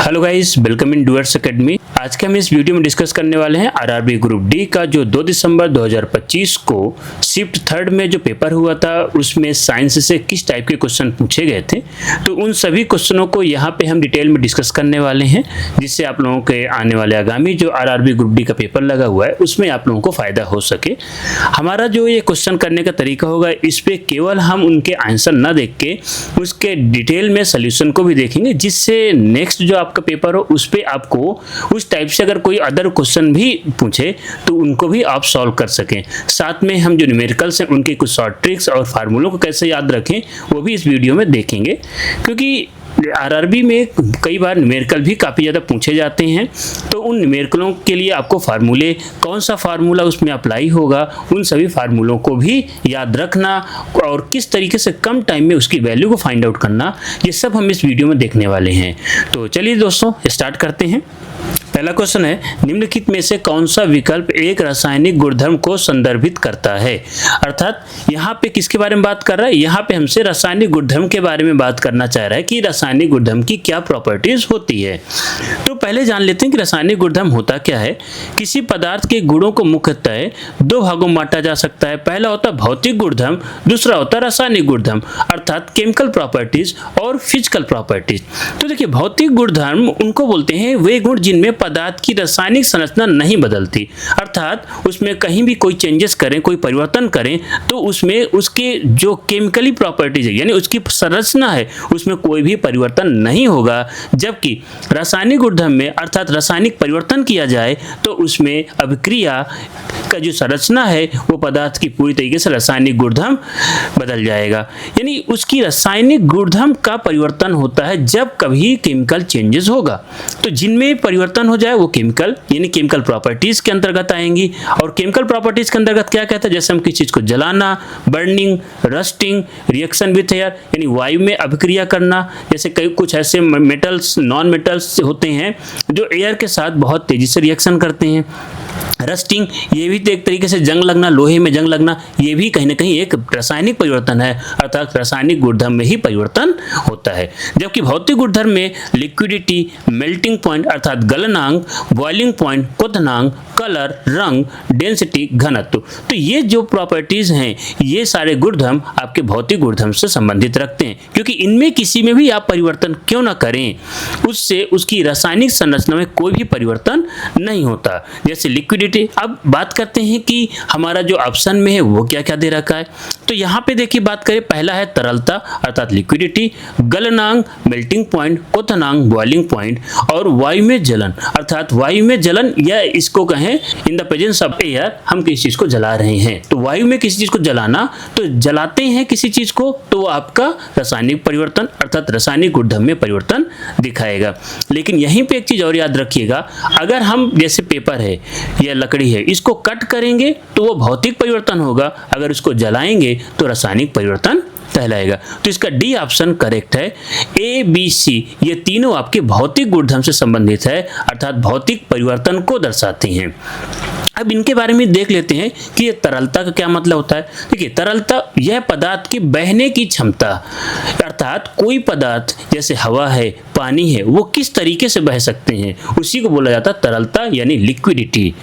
Hello guys, welcome in Doers academy. आज के हम इस वीडियो में डिस्कस करने वाले हैं आरआरबी ग्रुप डी का जो 2 दिसंबर 2025 को शिफ्ट थर्ड में जो पेपर हुआ था उसमें साइंस से किस टाइप के क्वेश्चन पूछे गए थे। तो उन सभी क्वेश्चनों को यहाँ पे हम डिटेल में डिस्कस करने वाले हैं, जिससे आप लोगों के आने वाले आगामी जो आरआरबी ग्रुप डी का पेपर लगा हुआ है उसमें आप लोगों को फायदा हो सके। हमारा जो ये क्वेश्चन करने का तरीका होगा, इस पर केवल हम उनके आंसर न देख के उसके डिटेल में सोल्यूशन को भी देखेंगे, जिससे नेक्स्ट जो आपका पेपर हो उस पर आपको उस टाइप से अगर कोई अदर क्वेश्चन भी पूछे तो उनको भी आप सॉल्व कर सकें। साथ में हम जो न्यूमेरिकल्स हैं उनके कुछ शॉर्ट ट्रिक्स और फार्मूलों को कैसे याद रखें वो भी इस वीडियो में देखेंगे, क्योंकि आरआरबी में कई बार न्यूमेरिकल भी काफ़ी ज़्यादा पूछे जाते हैं। तो उन न्यूमेरिकलों के लिए आपको फार्मूले, कौन सा फार्मूला उसमें अप्लाई होगा, उन सभी फार्मूलों को भी याद रखना और किस तरीके से कम टाइम में उसकी वैल्यू को फाइंड आउट करना, ये सब हम इस वीडियो में देखने वाले हैं। तो चलिए दोस्तों स्टार्ट करते हैं। पहला क्वेश्चन है, निम्नलिखित में से कौन सा विकल्प एक रासायनिक गुणधर्म को संदर्भित करता है। अर्थात यहाँ पे किसके बारे में बात कर रहा है, यहाँ पे हमसे रासायनिक गुणधर्म के बारे में बात करना चाह रहा है कि रासायनिक गुणधर्म की क्या प्रॉपर्टीज होती है। तो पहले जान लेते हैं कि रासायनिक गुणधर्म होता क्या है। किसी पदार्थ के गुणों को मुख्यतः दो भागों में बांटा जा सकता है। पहला होता है भौतिक गुणधर्म, दूसरा होता है रासायनिक गुणधर्म, अर्थात केमिकल प्रॉपर्टीज और फिजिकल प्रॉपर्टीज। तो देखिए, भौतिक गुणधर्म उनको बोलते हैं वे गुण जिनमें पदार्थ की रासायनिक संरचना नहीं बदलती, अर्थात उसमें कहीं भी कोई चेंजेस करें, कोई परिवर्तन करें तो उसमें उसके जो केमिकली प्रॉपर्टीज है यानी उसकी संरचना है उसमें कोई भी परिवर्तन नहीं होगा। जबकि रासायनिक गुणधर्म में अर्थात रासायनिक परिवर्तन किया जाए तो उसमें अभिक्रिया का जो संरचना है वो पदार्थ की पूरी तरीके से रासायनिक गुणधर्म बदल जाएगा। यानी उसकी रासायनिक गुणधर्म का परिवर्तन होता है जब कभी केमिकल चेंजेस होगा। तो जिनमें परिवर्तन हो जाए वो केमिकल यानी केमिकल प्रॉपर्टीज के अंतर्गत आएंगी। और केमिकल प्रॉपर्टीज के अंतर्गत क्या कहता है, जैसे हम किसी चीज को जलाना, burning, rusting, reaction with air यानी वायु में अभिक्रिया करना। जैसे कई कुछ ऐसे मेटल्स, नॉन मेटल्स होते हैं जो एयर के साथ बहुत तेजी से रिएक्शन करते हैं। रस्टिंग, ये भी एक तरीके से जंग लगना, लोहे में जंग लगना, ये भी कहीं ना कहीं एक रासायनिक परिवर्तन है, अर्थात रासायनिक गुणधर्म में ही परिवर्तन होता है। जबकि भौतिक गुणधर्म में लिक्विडिटी, मेल्टिंग पॉइंट अर्थात गलनांक, बॉइलिंग पॉइंट, क्वथनांक, कलर, रंग, डेंसिटी, घनत्व, तो ये जो प्रॉपर्टीज हैं ये सारे गुणधर्म आपके भौतिक गुणधर्म से संबंधित रखते हैं, क्योंकि इनमें किसी में भी आप परिवर्तन क्यों ना करें उससे उसकी रासायनिक संरचना में कोई भी परिवर्तन नहीं होता। जैसे लिक्विडिटी, अब बात करते हैं कि हमारा जो ऑप्शन में है वो क्या क्या दे रखा है। तो यहाँ पे देखिए बात करें, पहला है तरलता अर्थात लिक्विडिटी, गलनांक, मेल्टिंग पॉइंट, क्वथनांक, बॉइलिंग पॉइंट और वायु में जलन अर्थात वायु में जलन, या इसको कहें in the presence of air, हम किसी चीज को जला रहे हैं। तो वायु में किसी चीज को जलाना, तो जलाते हैं किसी चीज को तो वो आपका रासायनिक परिवर्तन अर्थात रासायनिक गुणधर्म में परिवर्तन दिखाएगा। लेकिन यहीं पे एक चीज और याद रखिएगा, अगर हम जैसे पेपर है या लकड़ी है इसको कट करेंगे तो वो भौतिक परिवर्तन होगा, अगर उसको जलाएंगे तो रासायनिक परिवर्तन कहलाएगा। तो इसका डी ऑप्शन करेक्ट है। ए, बी, सी ये तीनों आपके भौतिक गुणधर्म से संबंधित है, अर्थात भौतिक परिवर्तन को दर्शाते हैं। अब इनके बारे में देख लेते हैं कि ये तरलता का क्या मतलब होता है। देखिए, तरलता यह पदार्थ की बहने की क्षमता, अर्थात कोई पदार्थ जैसे हवा है, पानी है, वो किस तरीके से बह सकते हैं उसी को बोला जाता है तरलता यानी लिक्विडिटी।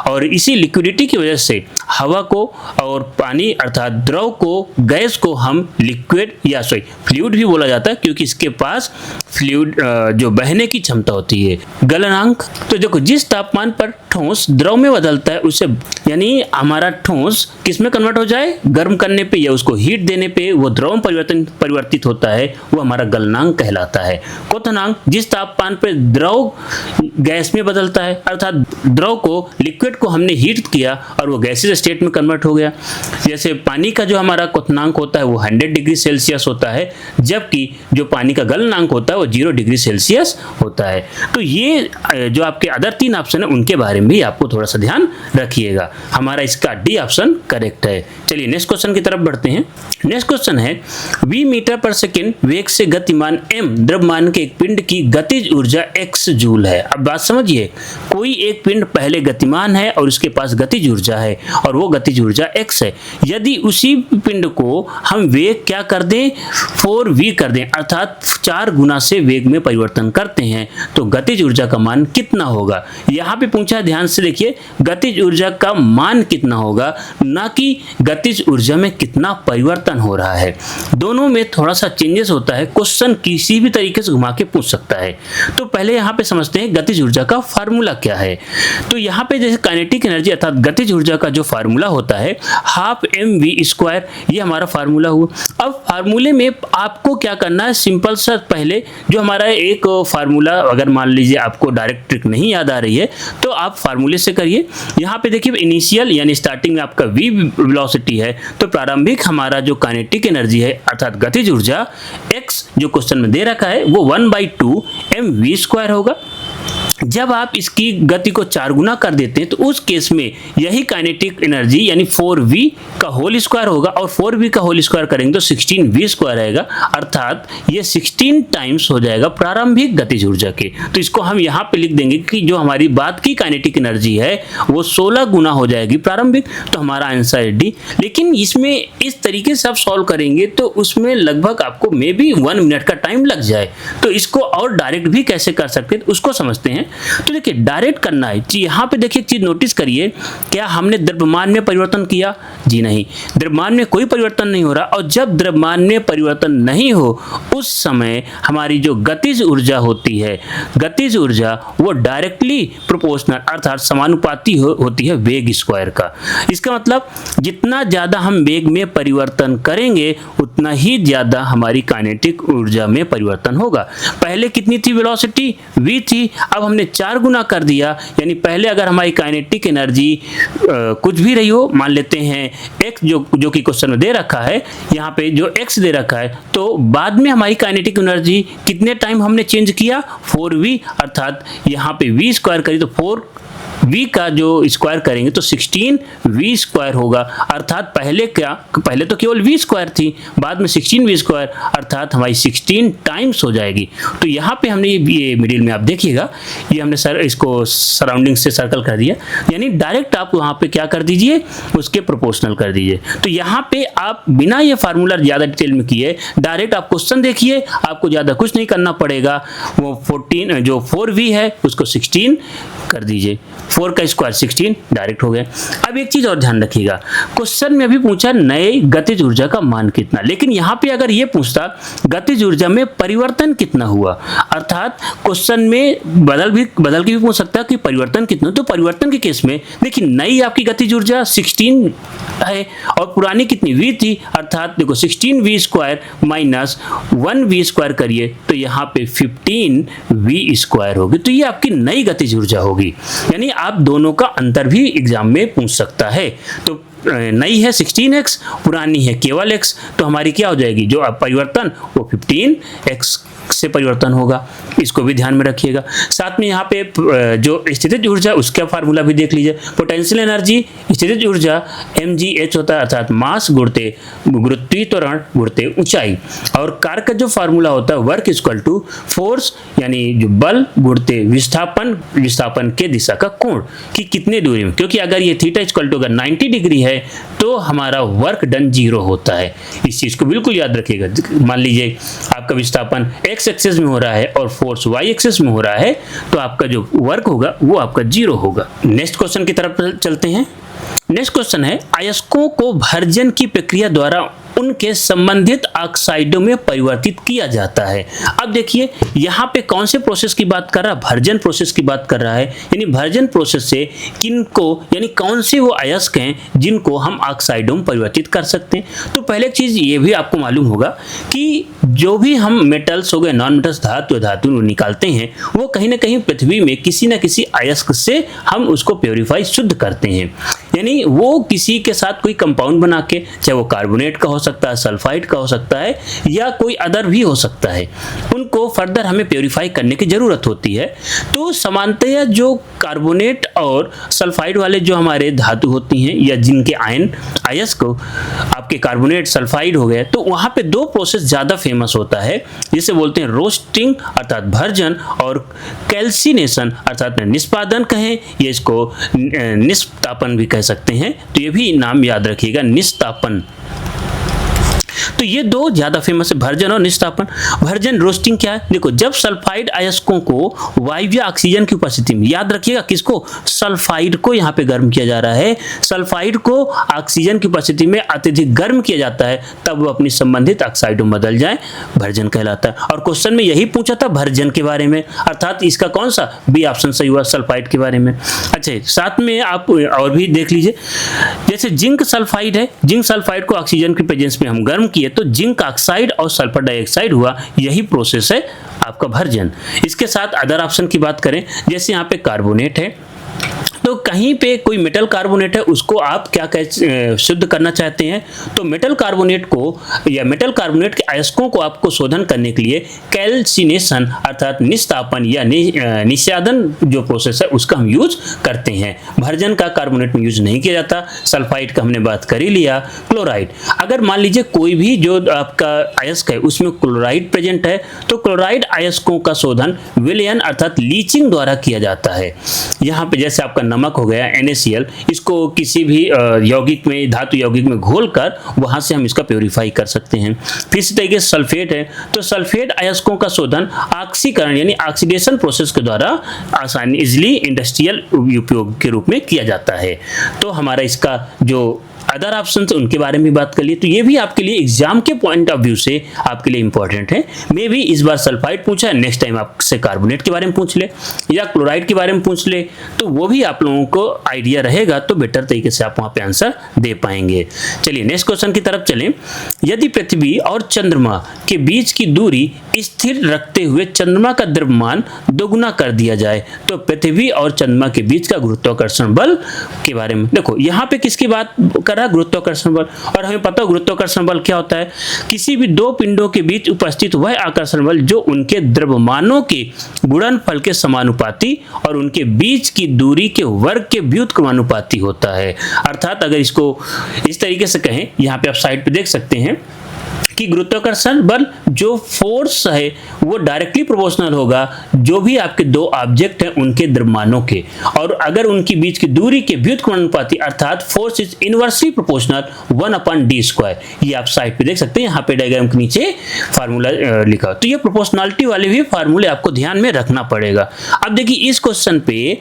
और इसी लिक्विडिटी की वजह से हवा को और पानी अर्थात द्रव को, गैस को हम लिक्विड या फ्लूइड भी बोला जाता है, क्योंकि इसके पास फ्लूइड जो बहने की क्षमता होती है। गलनांक, तो देखो जिस तापमान पर ठोस द्रव में बदलता है उसे यानी हमारा ठोस किस में कन्वर्ट हो जाए, गर्म करने पे या उसको हीट देने पे वो द्रव परिवर्तित होता है, वो हमारा गलनांक कहलाता है। क्वथनांक, जिस तापमान पर द्रव गैस में बदलता है अर्थात द्रव को, लिक्विड को हमने हीट किया और वो गैसीय स्टेट में कन्वर्ट हो गया। जैसे पानी का जो हमारा क्वथनांक होता है वो 100 डिग्री सेल्सियस होता है, जबकि जो पानी का गलनांक होता है वो 0 डिग्री सेल्सियस होता है। तो ये जो आपके अदर तीन ऑप्शन है उनके बारे में भी आपको थोड़ा सा ध्यान ध्यान रखिएगा। हमारा इसका डी ऑप्शन करेक्ट है। चलिए नेक्स्ट क्वेश्चन की तरफ बढ़ते हैं। नेक्स्ट क्वेश्चन है v मीटर पर सेकेंड वेग से गतिमान m द्रव्यमान के एक पिंड की गतिज ऊर्जा x जूल है। अब बात समझिए, कोई एक पिंड पहले गतिमान है और उसके पास गतिज ऊर्जा है और वो गतिज ऊर्जा x है। यदि उसी पिंड को हम वेग क्या कर दें, 4v कर दें, अर्थात 4 गुना से वेग में परिवर्तन करते हैं, तो गतिज ऊर्जा का मान कितना होगा। यहाँ पे पूछा, ध्यान से देखिए, गतिज ऊर्जा का मान कितना होगा, ना कि गतिज ऊर्जा में कितना परिवर्तन हो रहा है। दोनों में थोड़ा सा चेंजेस होता है, क्वेश्चन किसी भी तरीके से घुमा के पूछ सकता है। तो पहले यहाँ पे समझते हैं गतिज ऊर्जा का फार्मूला क्या है। तो यहाँ पे जैसे काइनेटिक एनर्जी अर्थात गतिज ऊर्जा का जो फार्मूला होता है हाफ mv², ये हमारा फार्मूला हुआ। अब फार्मूले में आपको क्या करना है, सिंपल सा पहले जो हमारा एक फार्मूला, अगर मान लीजिए आपको डायरेक्ट ट्रिक नहीं याद आ रही है तो आप फार्मूले से करिए। यहाँ पे देखिए इनिशियल यानी स्टार्टिंग में आपका v वेलोसिटी है, तो प्रारंभिक हमारा जो काइनेटिक एनर्जी है अर्थात गतिज ऊर्जा x जो क्वेश्चन में दे रखा है वो 1/2 mv² होगा। जब आप इसकी गति को 4 गुना कर देते हैं तो उस केस में यही काइनेटिक एनर्जी यानी 4v का होल स्क्वायर होगा, और 4v का होल स्क्वायर करेंगे तो 16v² रहेगा, अर्थात ये 16 टाइम्स हो जाएगा प्रारंभिक गतिज ऊर्जा के। तो इसको हम यहाँ पे लिख देंगे कि जो हमारी बाद की काइनेटिक एनर्जी है वो 16 गुना हो जाएगी प्रारंभिक, तो हमारा आंसर है डी। लेकिन इसमें इस तरीके से आप सॉल्व करेंगे तो उसमें लगभग आपको मे बी 1 मिनट का टाइम लग जाए। तो इसको और डायरेक्ट भी कैसे कर सकते हैं उसको समझते हैं। तो देखिए डायरेक्ट करना है, यहाँ पे देखिए एक चीज नोटिस करिए, क्या हमने द्रव्यमान में परिवर्तन किया? जी नहीं, द्रव्यमान में कोई परिवर्तन नहीं हो रहा। और जब द्रव्यमान में परिवर्तन नहीं हो उस समय हमारी जो गतिज ऊर्जा होती है, गतिज ऊर्जा वो डायरेक्टली प्रोपोर्शनल अर्थात समानुपाती होती है वेग स्क्वायर का। इसका मतलब जितना ज्यादा हम वेग में परिवर्तन करेंगे उतना ही ज्यादा हमारी काइनेटिक ऊर्जा में परिवर्तन होगा। पहले कितनी थी वेलोसिटी? v थी, अब हमने 4 गुना कर दिया, यानी पहले अगर हमारी काइनेटिक एनर्जी कुछ भी रही हो, मान लेते हैं x जो कि क्वेश्चन में दे रखा है, यहाँ पे जो x दे रखा है, तो बाद में हमारी काइनेटिक एनर्जी कितने टाइम हमने चेंज किया? 4v, अर्थात यहाँ पे v² करी तो 4v का जो स्क्वायर करेंगे तो 16v² होगा, अर्थात पहले तो केवल v² थी, बाद में 16v², अर्थात हमारी 16 टाइम्स हो जाएगी। तो यहाँ पे हमने ये मिडिल में आप देखिएगा, ये हमने सर इसको सराउंडिंग से सर्कल कर दिया, यानी डायरेक्ट आप वहाँ पे क्या कर दीजिए, उसके प्रोपोर्शनल कर दीजिए। तो यहाँ पे आप बिना ये फार्मूला ज़्यादा डिटेल में किए डायरेक्ट आप क्वेश्चन देखिए, आपको ज़्यादा कुछ नहीं करना पड़ेगा। वो 14 जो 4v है उसको 16 कर दीजिए, 4 का स्क्वायर 16 डायरेक्ट हो गया। अब एक चीज और ध्यान रखिएगा, क्वेश्चन में अभी पूछा नए गतिज ऊर्जा का मान कितना, लेकिन यहाँ पे अगर ये पूछता गतिज ऊर्जा में परिवर्तन कितना हुआ, अर्थात क्वेश्चन में बदल के भी पूछ सकता है कि परिवर्तन कितना। तो परिवर्तन के केस में देखिए नई आपकी गतिज ऊर्जा 16 है और पुरानी कितनी v थी, अर्थात देखो 16v² माइनस 1v² करिए तो यहाँ पे 15v² होगी। तो ये आपकी नई गतिज ऊर्जा होगी, यानी आप दोनों का अंतर भी एग्जाम में पूछ सकता है। तो नई है 16x, पुरानी है केवल x, तो हमारी क्या हो जाएगी जो परिवर्तन वो 15x से परिवर्तन होगा। इसको भी ध्यान में रखिएगा। साथ में यहाँ पे जो स्थितिज ऊर्जा उसका फार्मूला भी देख लीजिए। पोटेंशियल एनर्जी स्थितिज ऊर्जा mgh होता है, अर्थात मास गुणते गुरुत्वीय त्वरण गुणते ऊंचाई, और कार्य का जो फार्मूला होता है वर्क इक्वल टू फोर्स यानी जो बल गुणते विस्थापन के दिशा का कोण कि कितने दूरी में, क्योंकि अगर ये थीटा इक्वल टू अगर 90 डिग्री है तो हमारा वर्क डन 0 होता है। इस चीज को बिल्कुल याद रखिएगा। मान लीजिए आपका विस्थापन x एक्सिस में हो रहा है और फोर्स y एक्सिस में हो रहा है, तो आपका जो वर्क होगा वो आपका 0 होगा। नेक्स्ट क्वेश्चन की तरफ चलते हैं। नेक्स्ट क्वेश्चन है अयस्कों को भर्जन की प्रक्रिया द्वारा उनके संबंधित ऑक्साइडों में परिवर्तित किया जाता है। अब देखिए यहाँ पे कौन से प्रोसेस की बात कर रहा है, भर्जन प्रोसेस की बात कर रहा है, यानी भर्जन प्रोसेस से किनको यानी कौन से वो अयस्क हैं जिनको हम ऑक्साइडों में परिवर्तित कर सकते हैं। तो पहले एक चीज ये भी आपको मालूम होगा कि जो भी हम मेटल्स हो गए, नॉन मेटल्स धातु निकालते हैं वो कहीं ना कहीं पृथ्वी में किसी न किसी अयस्क से हम उसको प्योरीफाई शुद्ध करते हैं। यानी वो किसी के साथ कोई कंपाउंड बना के, चाहे वो कार्बोनेट का हो सकता है, सल्फाइड का हो सकता है, या कोई अदर भी हो सकता है, उनको फर्दर हमें प्योरीफाई करने की ज़रूरत होती है। तो सामान्यतः जो कार्बोनेट और सल्फाइड वाले जो हमारे धातु होती हैं, या जिनके आयन अयस्क आपके कार्बोनेट सल्फाइड हो गए, तो वहाँ पे दो प्रोसेस ज़्यादा फेमस होता है, जिसे बोलते हैं रोस्टिंग अर्थात भर्जन, और कैल्सिनेशन अर्थात निष्पादन कहें, या इसको निष्तापन भी कह सकते हैं। तो ये भी नाम याद रखिएगा, निष्तापन। तो ये दो ज्यादा फेमस है, भर्जन और निष्तापन। भर्जन रोस्टिंग क्या है, देखो जब सल्फाइड अयस्कों को वायु या ऑक्सीजन की उपस्थिति में, याद रखिएगा किसको, सल्फाइड को यहाँ पे गर्म किया जा रहा है, सल्फाइड को ऑक्सीजन की उपस्थिति में अत्यधिक गर्म किया जाता है, तब वो अपनी संबंधित ऑक्साइडों में बदल जाए, भर्जन कहलाता है। और क्वेश्चन में यही पूछा था भर्जन के बारे में, अर्थात इसका कौन सा बी ऑप्शन सही हुआ, सल्फाइड के बारे में। अच्छा, साथ में आप और भी देख लीजिए, जैसे जिंक सल्फाइड है, जिंक सल्फाइड को ऑक्सीजन की प्रेजेंस में हम गर्म किए तो जिंक ऑक्साइड और सल्फर डाइऑक्साइड हुआ, यही प्रोसेस है आपका भर्जन। इसके साथ अदर ऑप्शन की बात करें, जैसे यहाँ पे कार्बोनेट है, तो कहीं पे कोई मेटल कार्बोनेट है, उसको आप क्या शुद्ध करना चाहते हैं, तो मेटल कार्बोनेट को या मेटल कार्बोनेट के अयस्कों को आपको शोधन करने के लिए कैल्सिनेशन अर्थात निस्तापन या निस्यादन जो प्रोसेस है उसका हम यूज करते हैं। भर्जन का कार्बोनेट में यूज नहीं किया जाता। सल्फाइड का हमने बात कर ही लिया। क्लोराइड, अगर मान लीजिए कोई भी जो आपका अयस्क है उसमें क्लोराइड प्रेजेंट है, तो क्लोराइड अयस्कों का शोधन विलयन अर्थात लीचिंग द्वारा किया जाता है। यहाँ पे जैसे आपका नमक हो गया NaCl, इसको किसी भी यौगिक में, धातु यौगिक में घोलकर वहां से हम इसका प्योरीफाई कर सकते हैं। फिर इसी तरीके से सल्फेट है, तो सल्फेट अयस्कों का शोधन ऑक्सीकरण यानी ऑक्सीडेशन प्रोसेस के द्वारा आसानी इजिली इंडस्ट्रियल उपयोग के रूप में किया जाता है। तो हमारा इसका जो अदर ऑप्शन उनके बारे में बात कर लिए, तो ये भी आपके लिए एग्जाम के पॉइंट ऑफ व्यू से आपके लिए इंपॉर्टेंट है। मे भी इस बार सल्फाइड पूछा है, नेक्स्ट टाइम आपसे कार्बोनेट के बारे में पूछ ले या क्लोराइड के बारे में पूछ ले, तो वो भी आप लोगों को आइडिया रहेगा, तो बेटर तरीके से आप वहां पे आंसर दे पाएंगे। चलिए नेक्स्ट क्वेश्चन की तरफ चलें। यदि पृथ्वी और चंद्रमा के बीच की दूरी स्थिर रखते हुए चंद्रमा का द्रव्यमान दोगुना कर दिया जाए, तो पृथ्वी और चंद्रमा के बीच का गुरुत्वाकर्षण बल के बारे में देखो। यहाँ पे किसकी बात कर रहा है, गुरुत्वाकर्षण बल। और हमें पता है गुरुत्वाकर्षण बल क्या होता है, किसी भी दो पिंडों के बीच उपस्थित वह आकर्षण बल जो उनके द्रव्यमानों के गुणनफल के समानुपाती और उनके बीच की दूरी के वर्ग के व्युत्क्रमानुपाती होता है। अर्थात अगर इसको इस तरीके से कहें, यहाँ पे आप साइड पे देख सकते हैं कि गुरुत्वाकर्षण बल जो फोर्स है वो डायरेक्टली प्रोपोर्शनल होगा जो भी आपके दो ऑब्जेक्ट हैं उनके द्रव्यमानों के, और अगर उनके बीच की दूरी के व्युत्क्रमानुपाती अर्थात force is inversely proportional 1/d²। ये आप साइड पे देख सकते हैं, यहाँ पे डायग्राम के नीचे फार्मूला लिखा। तो ये प्रोपोर्शनलिटी वाले भी फार्मूले आपको ध्यान में रखना पड़ेगा। अब देखिए इस क्वेश्चन पे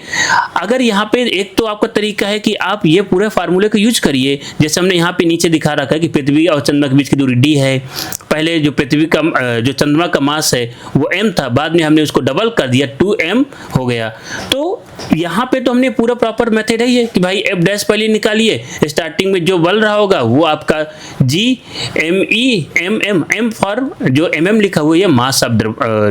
अगर यहाँ पे एक तो आपका तरीका है कि आप ये पूरे फार्मूले को यूज करिए, जैसे हमने यहाँ पे नीचे दिखा रखा है कि पृथ्वी और चंद्रमा के बीच की दूरी d है। पहले जो पृथ्वी का जो चंद्रमा का मास है वो m था, बाद में हमने उसको डबल कर दिया 2m हो गया। तो यहाँ पे तो हमने पूरा प्रॉपर मेथड है ये कि भाई f डैश पहले निकालिए, स्टार्टिंग में जो बल रहा होगा वो आपका g m m m for जो mm लिखा हुआ है मास ऑफ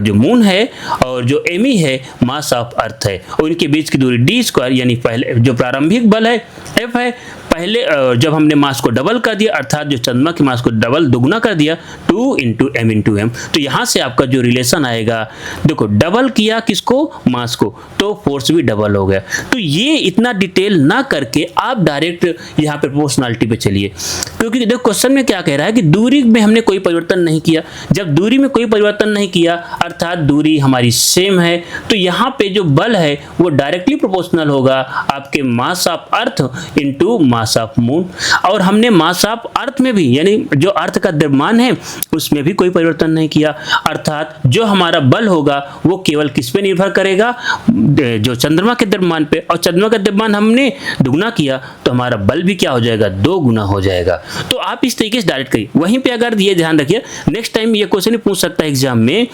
जो मून है, और जो me है मास ऑफ अर्थ है, और इनके बीच की दूरी d² यानी पहले जो प्रारंभिक बल है f है। पहले जब हमने मास को डबल कर दिया अर्थात जो चंद्रमा के मास को डबल दुगुना कर दिया 2 × m, तो यहाँ से आपका जो रिलेशन आएगा, देखो डबल किया किसको, मास को, तो फोर्स भी डबल हो गया। तो ये इतना डिटेल ना करके आप डायरेक्ट यहाँ पे प्रोपोर्शनलिटी पे चलिए, क्योंकि देखो क्वेश्चन में क्या कह रहा है कि दूरी में हमने कोई परिवर्तन नहीं किया। जब दूरी में कोई परिवर्तन नहीं किया अर्थात दूरी हमारी सेम है, तो यहाँ पे जो बल है वो डायरेक्टली प्रोपोर्शनल होगा आपके mass of earth into mass of moon. और हमने मास ऑफ अर्थ में भी यानी जो अर्थ का द्रव्यमान है उसमें भी कोई परिवर्तन नहीं किया, अर्थात जो हमारा बल होगा वो केवल किस पे निर्भर करेगा, जो चंद्रमा के द्रव्यमान पे, और चंद्रमा का द्रव्यमान हमने दुगुना किया तो हमारा बल भी क्या हो जाएगा, 2 गुना हो जाएगा। तो आप इस तरीके से डायरेक्ट करिए। वहीं पे अगर ये ध्यान रखिए, नेक्स्ट टाइम ये क्वेश्चन पूछ सकता है एग्जाम में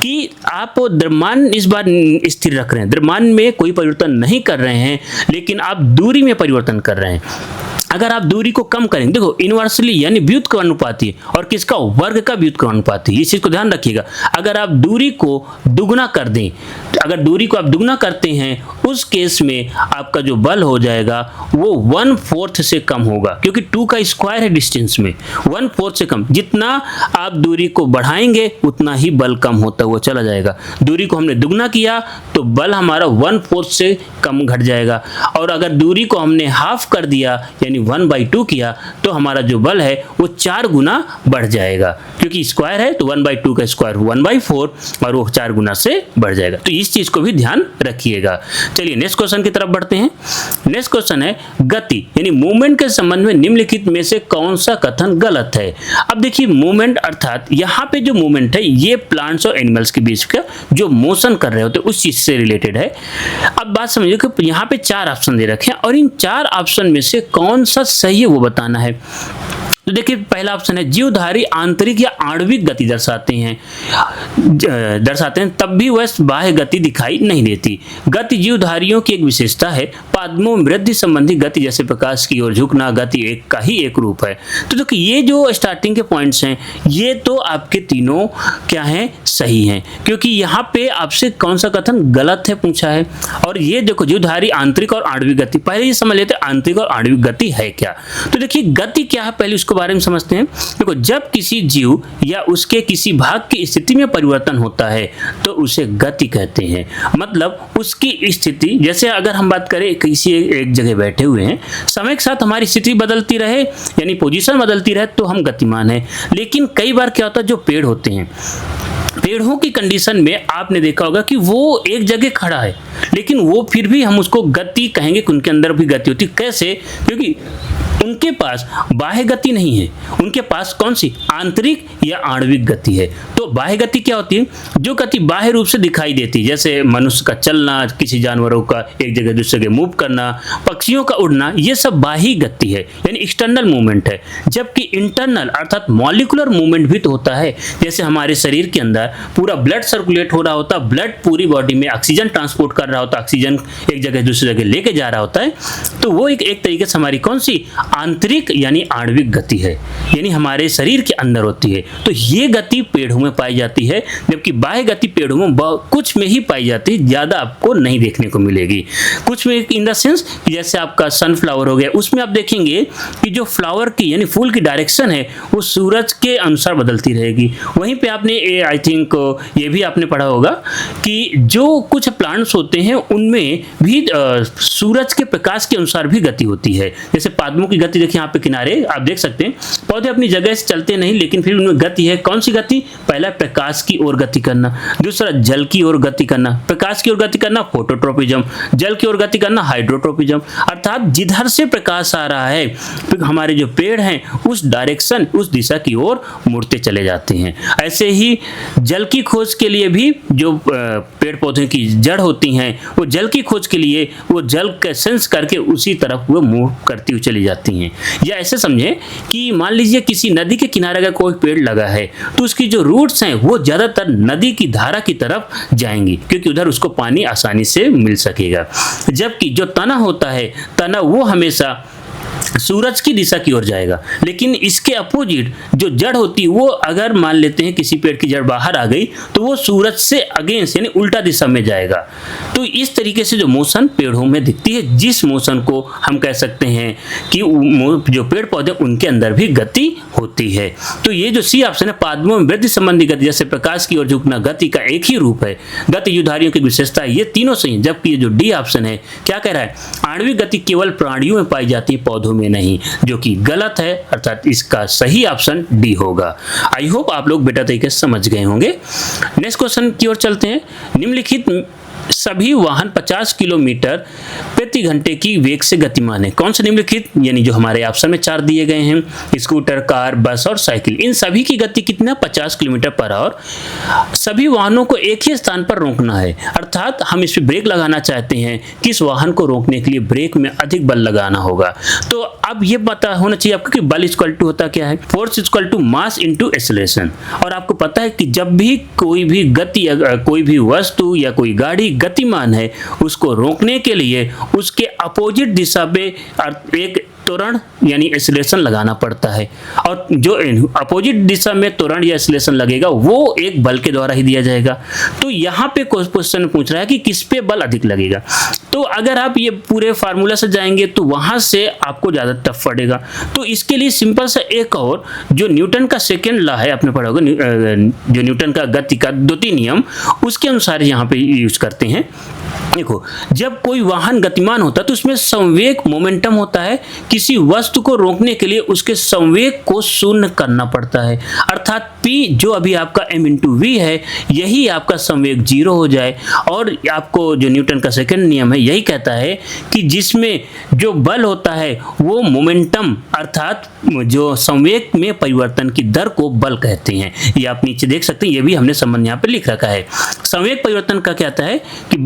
कि आप द्रव्यमान इस बार स्थिर रख रहे हैं, द्रव्यमान में कोई परिवर्तन नहीं कर रहे हैं, लेकिन आप दूरी में परिवर्तन कर रहे हैं। अगर आप दूरी को कम करेंगे, देखो इनवर्सली यानी व्युत्क्रमानुपाती और किसका, वर्ग का व्युत्क्रमानुपाती, इस चीज को ध्यान रखिएगा। अगर आप दूरी को दुगना कर दें, अगर दूरी को आप दुगना करते हैं उस केस में आपका जो बल हो जाएगा वो 1/4 से कम होगा, क्योंकि 2 का स्क्वायर है डिस्टेंस में, 1/4 से कम। जितना आप दूरी को बढ़ाएंगे उतना ही बल कम होता हुआ चला जाएगा। दूरी को हमने दुगना किया तो बल हमारा 1/4 से कम घट जाएगा, और अगर दूरी को हमने हाफ कर दिया यानी 1/2 किया तो हमारा जो बल है वो 4 गुना बढ़ जाएगा, क्योंकि स्क्वायर है तो 1/2 का स्क्वायर 1/4 और वो 4 गुना से बढ़ जाएगा। तो इस चीज को भी ध्यान रखिएगा। चलिए नेक्स्ट क्वेश्चन की तरफ बढ़ते हैं। नेक्स्ट क्वेश्चन है गति यानी मूवमेंट के संबंध में निम्नलिखित में से कौन सा कथन गलत है। अब देखिए मूवमेंट अर्थात यहाँ पे जो मूवमेंट है ये प्लांट्स और एनिमल्स के बीच का जो मोशन कर रहे होते हैं उस चीज से रिलेटेड है। अब बात समझिए कि यहाँ पे 4 ऑप्शन दे रखे हैं और इन 4 ऑप्शन में से कौन सा सही है वो बताना है। तो देखिए पहला ऑप्शन है जीवधारी आंतरिक या आणविक गति दर्शाते हैं तब भी वह बाह्य गति दिखाई नहीं देती। गति जीवधारियों की एक विशेषता है। पादमों में वृद्धि संबंधी गति जैसे प्रकाश की ओर झुकना गति एक का ही एक रूप है। तो देखिए ये जो स्टार्टिंग के पॉइंट्स हैं ये तो आपके तीनों क्या हैं, सही हैं, क्योंकि यहाँ पे आपसे कौन सा कथन गलत है पूछा है। और ये देखो जीवधारी आंतरिक और आणविक गति, पहले ये समझ लेते हैं आंतरिक और आणविक गति है क्या। तो देखिए गति क्या है पहले उसको बारे में समझते हैं। देखो जब किसी जीव या उसके किसी भाग की स्थिति में परिवर्तन होता है तो उसे गति कहते हैं। मतलब उसकी स्थिति, जैसे अगर हम बात करें किसी एक जगह बैठे हुए हैं, समय के साथ हमारी स्थिति बदलती रहे यानी पोजीशन बदलती रहे तो हम गतिमान हैं। लेकिन कई बार क्या होता है, जो पेड़ होते हैं, पेड़ों की कंडीशन में आपने देखा होगा कि वो एक जगह खड़ा है लेकिन वो फिर भी हम उसको गति कहेंगे कि उनके अंदर भी गति होती है। कैसे? क्योंकि उनके पास बाह्य गति नहीं है, उनके पास कौन सी, आंतरिक या आणविक गति है। तो बाह्य गति क्या होती है, जो गति बाह्य रूप से दिखाई देती है, जैसे मनुष्य का चलना, किसी जानवरों का एक जगह दूसरी जगह मूव करना, पक्षियों का उड़ना, ये सब बाह्य गति है यानी एक्सटर्नल मूवमेंट है। जबकि इंटरनल अर्थात मॉलिक्यूलर मूवमेंट भी तो होता है, जैसे हमारे शरीर के अंदर पूरा ब्लड सर्कुलेट हो रहा होता है, ब्लड पूरी बॉडी में ऑक्सीजन ट्रांसपोर्ट कर रहा होता है, ऑक्सीजन एक जगह दूसरी जगह लेके जा रहा होता है। तो वो एक तरीके से हमारी कौन सी, आंतरिक यानी आणविक गति है, यानी हमारे शरीर के अंदर होती है। तो ये गति पेड़ों में पाई जाती है, जबकि बाह्य गति पेड़ों में कुछ में ही पाई जाती है, ज्यादा आपको नहीं देखने को मिलेगी। कुछ में इन द सेंस जैसे आपका सनफ्लावर हो गया, उसमें आप देखेंगे कि जो फ्लावर की यानी फूल की डायरेक्शन है वो सूरज के अनुसार बदलती रहेगी। वहीं पे आपने आई थिंक ये भी आपने पढ़ा होगा कि जो कुछ प्लांट्स होते हैं उनमें भी सूरज के प्रकाश के अनुसार भी गति होती है। जैसे पादमों की गति देखिए यहाँ पे किनारे आप देख सकते हैं, पौधे अपनी जगह से चलते नहीं लेकिन फिर उनमें गति है। कौन सी गति? पहला प्रकाश की ओर गति करना, दूसरा जल की ओर गति करना। प्रकाश की ओर गति करना फोटोट्रोपिज्म, जल की ओर गति करना हाइड्रोट्रोपिज्म। अर्थात जिधर से प्रकाश आ रहा है हमारे जो पेड़ हैं उस डायरेक्शन, उस दिशा की ओर मुड़ते चले जाते हैं। ऐसे ही जल की खोज के लिए भी जो पेड़ पौधे की जड़ होती हैं वो जल की खोज के लिए वो जल का सेंस करके उसी तरफ वो मूव करती हुई चली जाती हैं। या ऐसे समझे कि मान लीजिए किसी नदी के किनारे अगर कोई पेड़ लगा है तो उसकी जो रूट्स हैं वो ज्यादातर नदी की धारा की तरफ जाएंगी, क्योंकि उधर उसको पानी आसानी से मिल सकेगा। जबकि जो तना होता है, तना वो हमेशा सूरज की दिशा की ओर जाएगा। लेकिन इसके अपोजिट जो जड़ होती है वो अगर मान लेते हैं किसी पेड़ की जड़ बाहर आ गई तो वो सूरज से अगेंस्ट यानी उल्टा दिशा में जाएगा। तो इस तरीके से जो मोशन पेड़ों में दिखती है, जिस मोशन को हम कह सकते हैं कि जो पेड़ पौधे उनके अंदर भी गति होती है। तो ये जो सी ऑप्शन है, पादमों में वृद्धि संबंधी गति जैसे प्रकाश की ओर झुकना गति का एक ही रूप है। गति युधारियों की विशेषता है, ये तीनों सही। जबकि ये जो डी ऑप्शन है क्या कह रहा है, आणविक गति केवल प्राणियों में पाई जाती है, पौधों में नहीं, जो कि गलत है। अर्थात इसका सही ऑप्शन डी होगा। आई होप आप लोग बेटा तरीके से समझ गए होंगे। नेक्स्ट क्वेश्चन की ओर चलते हैं। निम्नलिखित सभी वाहन 50 किलोमीटर प्रति घंटे की वेग से गतिमान है। कौन से निम्नलिखित, यानी जो हमारे ऑप्शन में 4 दिए गए हैं, स्कूटर, कार, बस और साइकिल, इन सभी की गति कितना, 50 किलोमीटर पर आवर। सभी वाहनों को एक ही स्थान पर रोकना है, अर्थात हम इस पर ब्रेक लगाना चाहते हैं। किस वाहन को रोकने के लिए ब्रेक में अधिक बल लगाना होगा। तो अब ये पता होना चाहिए आपको कि बल इक्वल टू होता क्या है, force equal to mass into acceleration. और आपको पता है कि जब भी कोई भी गति, कोई भी वस्तु या कोई गाड़ी गतिमान है, उसको रोकने के लिए उसके अपोजिट दिशा पे एक त्वरण यानी एक्सीलरेशन लगाना पड़ता है, और जो अपोजिट दिशा में त्वरण या एक्सीलरेशन लगेगा वो एक बल के द्वारा ही दिया जाएगा। तो यहाँ पे क्वेश्चन पूछ रहा है कि किस पे बल अधिक लगेगा। तो अगर आप ये पूरे फार्मूला से जाएंगे तो वहां से आपको ज्यादा टफ पड़ेगा। तो इसके लिए सिंपल सा एक और जो न्यूटन का सेकेंड लॉ है, आपने पढ़ा होगा, जो न्यूटन का गति का द्वितीय नियम, उसके अनुसार यहाँ पे यूज करते हैं। देखो, जब कोई वाहन गतिमान होता है तो उसमें संवेग मोमेंटम होता है। किसी वस्तु को रोकने के लिए उसके संवेग को शून्य करना पड़ता है, अर्थात P जो अभी आपका m × v है, यही आपका संवेग 0 हो जाए। और आपको जो न्यूटन का सेकंड नियम है यही कहता है कि जिसमें जो बल होता है वो मोमेंटम अर्थात जो संवेग में परिवर्तन की दर को बल कहते हैं। ये आप नीचे देख सकते हैं, ये भी हमने संबंध यहाँ पे लिख रखा है। संवेग परिवर्तन का क्या आता है कि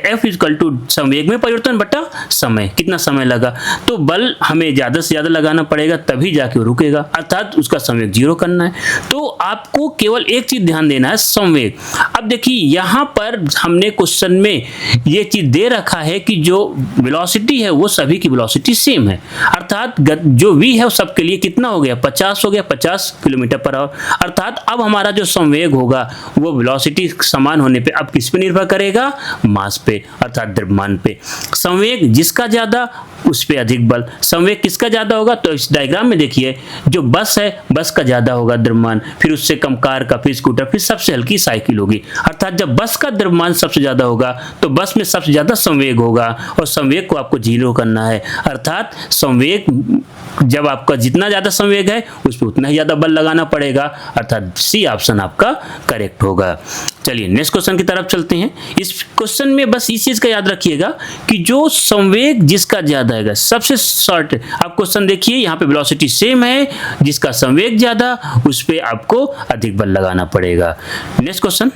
F = संवेग में परिवर्तन बटा समय, कितना समय लगा, तो बल हमें ज्यादा से ज्यादा लगाना पड़ेगा तभी जाके वो रुकेगा, अर्थात उसका संवेग 0 करना है। तो आपको केवल एक चीज ध्यान देना है, संवेग। अब देखिए यहाँ पर हमने क्वेश्चन में ये चीज दे रखा है कि जो वेलोसिटी है वो सभी की वेलोसिटी सेम है, अर्थात जो v है वो सबके लिए कितना हो गया, 50 हो गया, 50 km/h। अर्थात अब हमारा जो संवेग होगा वो वेलोसिटी समान होने पे अब किस पे निर्भर करेगा, मास पे अर्थात द्रव्यमान पे। संवेग जिसका ज्यादा उस पे अधिक बल। संवेग किसका ज्यादा होगा, तो इस डायग्राम में देखिए जो बस है, बस का ज्यादा होगा द्रव्यमान, फिर उससे कम कार का, फिर स्कूटर, फिर सबसे हल्की साइकिल होगी। अर्थात जब बस का द्रव्यमान सबसे ज्यादा होगा तो बस में सबसे ज्यादा संवेग होगा, और संवेग को आपको 0 करना है। अर्थात संवेग जब आपका जितना ज्यादा संवेग है उस पर उतना ही ज्यादा बल लगाना पड़ेगा, अर्थात सी ऑप्शन आपका करेक्ट होगा। चलिए नेक्स्ट क्वेश्चन की तरफ चलते हैं। इस क्वेश्चन में बस इस चीज का याद रखिएगा कि जो संवेग जिसका ज्यादा है, सबसे शॉर्ट आप क्वेश्चन देखिए, यहाँ पे वेलोसिटी सेम है, जिसका संवेग ज्यादा उस पे आपको अधिक बल लगाना पड़ेगा। नेक्स्ट क्वेश्चन,